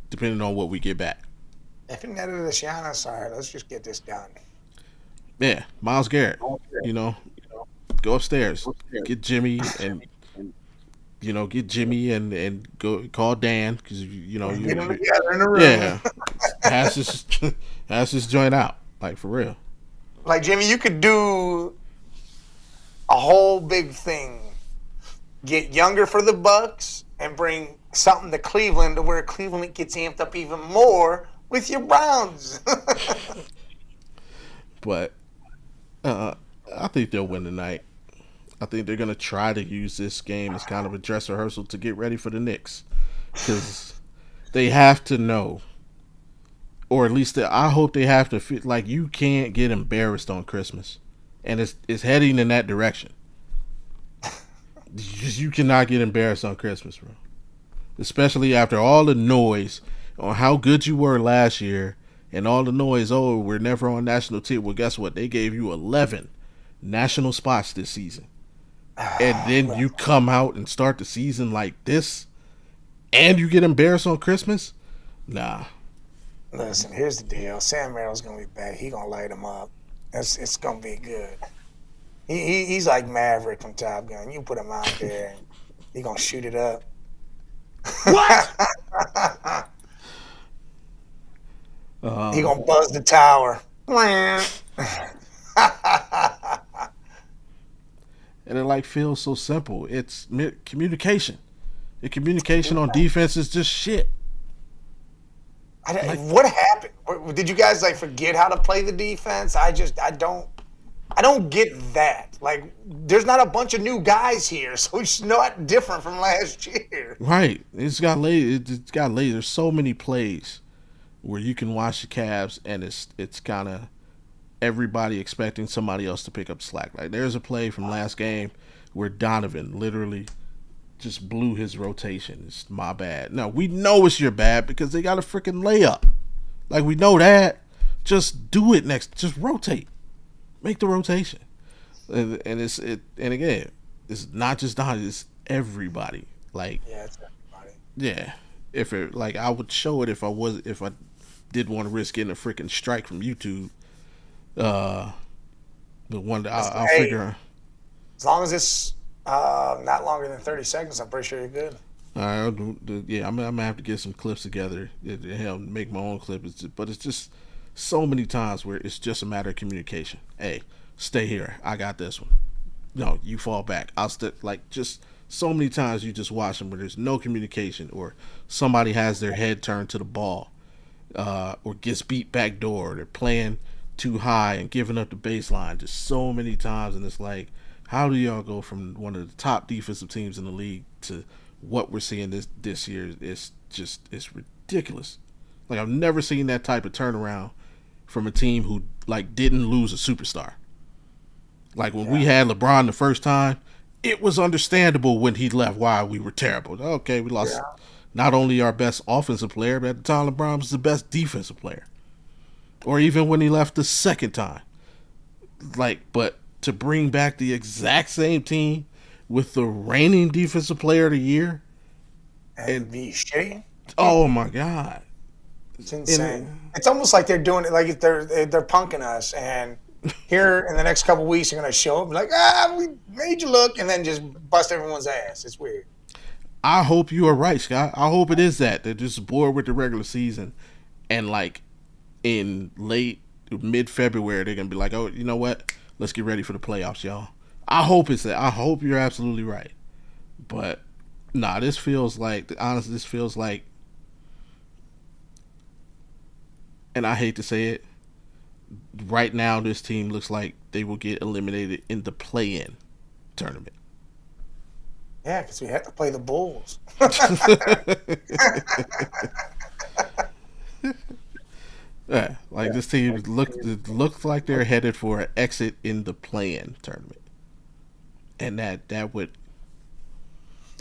depending on what we get back. If you're netted to Giannis, all right, let's just get this done. Yeah, Myles Garrett, you know, go upstairs, get Jimmy, and get Jimmy and go call Dan because you get them together in the room. Yeah, hash this joint out like for real. Like Jimmy, you could do a whole big thing. Get younger for the Bucks and bring something to Cleveland to where Cleveland gets amped up even more with your Browns. But I think they'll win tonight. I think they're going to try to use this game as kind of a dress rehearsal to get ready for the Knicks. Because they have to know, or at least I hope they have to feel like you can't get embarrassed on Christmas. And it's heading in that direction. You cannot get embarrassed on Christmas, bro. Especially after all the noise on how good you were last year and all the noise, we're never on national team. Well, guess what? They gave you 11 national spots this season. And then you come out and start the season like this and you get embarrassed on Christmas? Nah. Listen, here's the deal. Sam Merrill's going to be back. He's going to light him up. It's going to be good. He's like Maverick from Top Gun. You put him out there, and he's going to shoot it up. What? He going to buzz the tower. And it feels so simple. It's communication. The communication on defense is just shit. What happened? Did you guys forget how to play the defense? I don't get that. There's not a bunch of new guys here, so it's not different from last year. Right. It's got laid. There's so many plays where you can watch the Cavs, and it's kind of everybody expecting somebody else to pick up slack. There's a play from last game where Donovan literally just blew his rotation. It's my bad. No, we know it's your bad because they got a freaking layup. We know that. Just do it next. Just rotate. Make the rotation. And again, it's not just Donovan. It's everybody. Yeah, it's everybody. Yeah. If it I would show it if I did want to risk getting a freaking strike from YouTube. The one that I'll figure. As long as it's not longer than 30 seconds, I'm pretty sure you're good. All right, I'm gonna have to get some clips together. Hell, make my own clip. But it's just so many times where it's just a matter of communication. Hey, stay here. I got this one. No, you fall back. I'll just so many times you just watch them where there's no communication or somebody has their head turned to the ball, or gets beat back door. Or they're playing too high and giving up the baseline just so many times, and it's how do y'all go from one of the top defensive teams in the league to what we're seeing this year? It's ridiculous. I've never seen that type of turnaround from a team who didn't lose a superstar. When we had LeBron the first time, it was understandable when he left why we were terrible. Okay, we lost not only our best offensive player, but at the time LeBron was the best defensive player. Or even when he left the second time. But to bring back the exact same team with the reigning defensive player of the year and be shitty. Oh my God. It's insane. It's almost like they're doing it they're punking us, and here in the next couple of weeks you're gonna show up and we made you look, and then just bust everyone's ass. It's weird. I hope you are right, Scott. I hope it is that. They're just bored with the regular season, and in mid-February they're gonna be oh, you know what? Let's get ready for the playoffs, y'all. I hope it's that. I hope you're absolutely right. But nah, this feels like, and I hate to say it, right now this team looks like they will get eliminated in the play-in tournament. Yeah, because we have to play the Bulls. Yeah, this team looks like they're headed for an exit in the play-in tournament, and that would,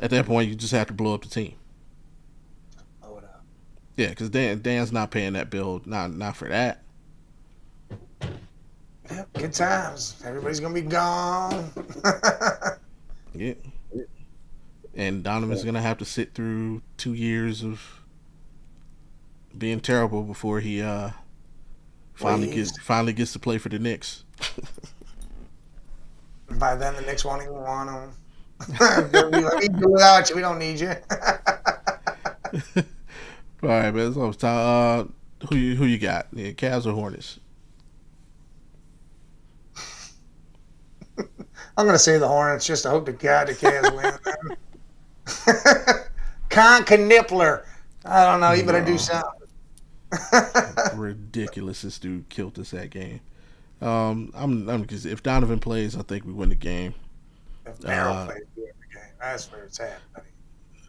at that point, you just have to blow up the team. Blow it up. Yeah, because Dan's not paying that bill, not for that. Yeah, good times. Everybody's gonna be gone. Yeah, and Donovan's gonna have to sit through 2 years of being terrible before he finally gets to play for the Knicks. By then, the Knicks won't even want him. Let me do without you. We don't need you. All right, man. So it's time. Who you got? Yeah, Cavs or Hornets? I'm gonna say the Hornets just to hope to God the Cavs win. Con Knippler. I don't know. You better do something. Ridiculous. This dude killed us that game. I'm because if Donovan plays, I think we win the game. If Merrill plays, we win the game. That's where it's at, buddy.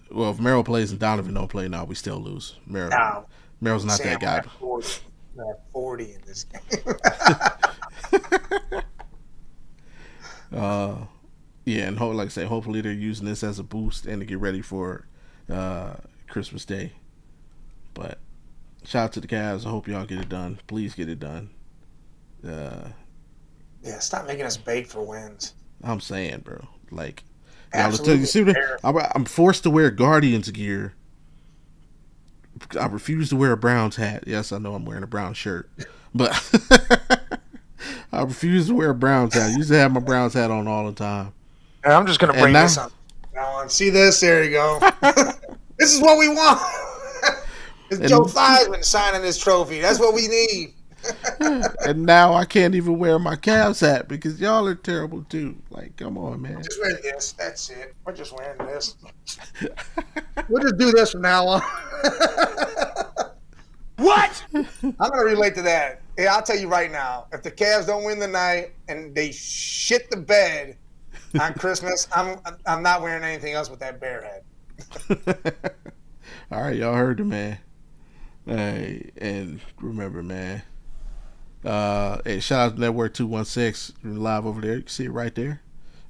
Well, if Merrill plays and Donovan don't play, now we still lose. Merrill's not that guy. 40 in this game. Yeah, and like I say, hopefully they're using this as a boost and to get ready for Christmas Day. But shout out to the Cavs. I hope y'all get it done. Please get it done. Yeah, stop making us beg for wins. I'm saying, bro. Like, I'm forced to wear Guardians gear. I refuse to wear a Browns hat. Yes, I know I'm wearing a brown shirt, but I refuse to wear a Browns hat. I used to have my Browns hat on all the time. And I'm just gonna bring this up. Now, see this? There you go. This is what we want. It's Joe Theismann signing this trophy. That's what we need. And now I can't even wear my Cavs hat because y'all are terrible too. Like, come on, man. I'm just wearing this. That's it. We're just wearing this. We'll just do this from now on. What? I'm gonna relate to that. Yeah, I'll tell you right now. If the Cavs don't win the night and they shit the bed on Christmas, I'm not wearing anything else with that bear head. All right, y'all heard the man. Hey, and remember, man. Hey, shout out to Network 216 live over there. You can see it right there,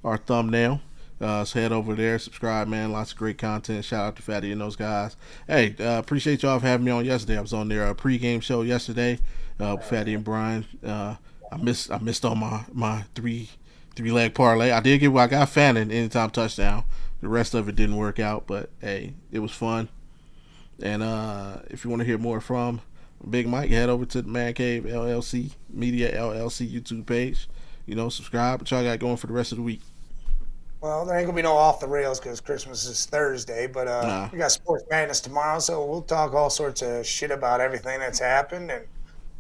our thumbnail. So head over there, subscribe, man. Lots of great content. Shout out to Fatty and those guys. Hey, appreciate y'all for having me on yesterday. I was on their pregame show yesterday with Fatty and Brian. I missed on my three leg parlay. I got Fannin anytime touchdown. The rest of it didn't work out, but hey, it was fun. And if you want to hear more from Big Mike, head over to the Man Cave LLC Media LLC YouTube page. Subscribe. What y'all got going for the rest of the week? Well, there ain't gonna be no off the rails because Christmas is Thursday, but we got Sports Madness tomorrow, so we'll talk all sorts of shit about everything that's happened and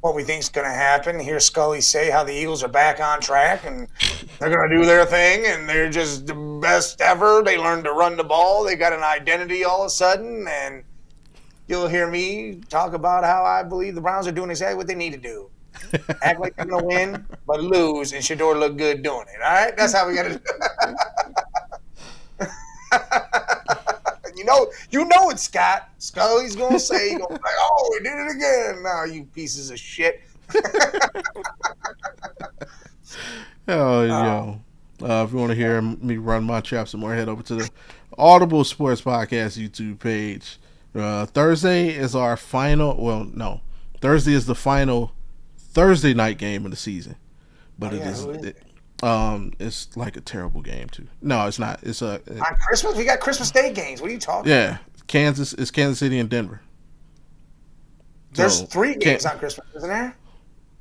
what we think's gonna happen. Hear Scully say how the Eagles are back on track and they're gonna do their thing and they're just the best ever. They learned to run the ball. They got an identity all of a sudden, and you'll hear me talk about how I believe the Browns are doing exactly what they need to do. Act like they're going to win, but lose, and Shedeur look good doing it. All right? That's how we got to do it. You know it, Scott. Scully's going to say, oh, we did it again. No, you pieces of shit. Yo. If you want to hear me run my trap some more, head over to the Audible Sports Podcast YouTube page. Thursday is our final. Well, no, Thursday is the final Thursday night game of the season, but it's like a terrible game too. No, it's not. It's on Christmas. We got Christmas Day games. What are you talking? Yeah, Kansas City and Denver. There's 3 games on Christmas, isn't there?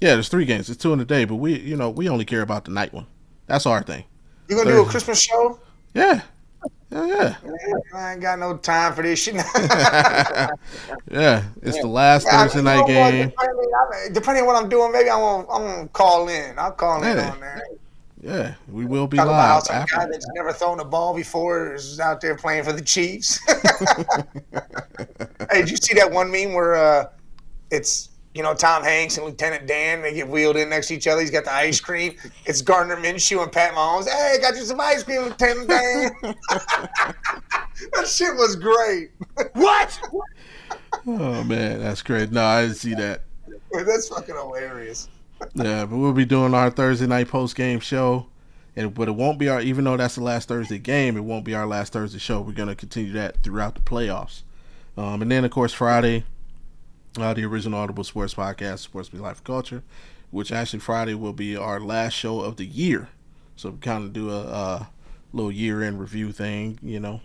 Yeah, there's 3 games. It's 2 in a day, but we only care about the night one. That's our thing. You gonna do a Christmas show? Yeah. Hell yeah. I ain't got no time for this shit. Yeah, it's the last Thursday night game. Depending on what I'm doing, maybe I'm gonna call in. I'll call in on there. Yeah, we will be Talk live. About some guy that's never thrown a ball before is out there playing for the Chiefs. Hey, did you see that one meme where it's Tom Hanks and Lieutenant Dan, they get wheeled in next to each other. He's got the ice cream. It's Gardner Minshew and Pat Mahomes. Hey, got you some ice cream, Lieutenant Dan. That shit was great. What? Oh, man, that's great. No, I didn't see that. That's fucking hilarious. Yeah, but we'll be doing our Thursday night post-game show. But it won't be even though that's the last Thursday game, it won't be our last Thursday show. We're going to continue that throughout the playoffs. And then, of course, Friday, the original Audible Sports Podcast, Sports Me Life and Culture, which actually Friday will be our last show of the year. So we kind of do a little year-end review thing,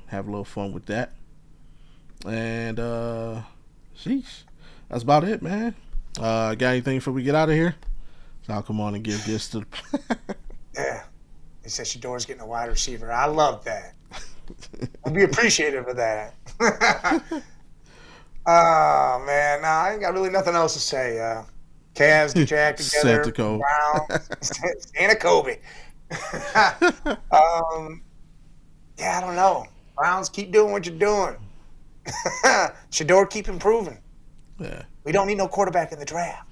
have a little fun with that. And, sheesh, that's about it, man. Got anything before we get out of here? So I'll come on and give this to the... Yeah. He said Shedeur's getting a wide receiver. I love that. I'd be appreciative of that. Oh, man. Nah, I ain't got really nothing else to say. Cavs, get your act together. Santa Kobe. Browns, Santa Kobe. Yeah, I don't know. Browns, keep doing what you're doing. Shedeur, keep improving. Yeah. We don't need no quarterback in the draft.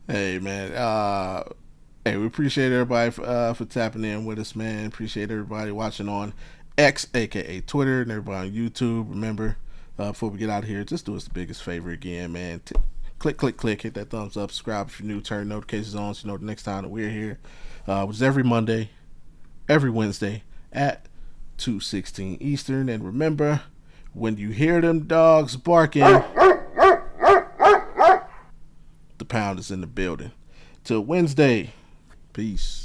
Hey, man. Hey, we appreciate everybody for tapping in with us, man. Appreciate everybody watching on X, a.k.a. Twitter, and everybody on YouTube. Remember, before we get out of here, just do us the biggest favor again, man. Click, hit that thumbs up, subscribe if you're new, turn notifications on so you know the next time that we're here, which is every Monday, every Wednesday at 2:16 Eastern. And remember, when you hear them dogs barking, the pound is in the building. Till Wednesday, peace.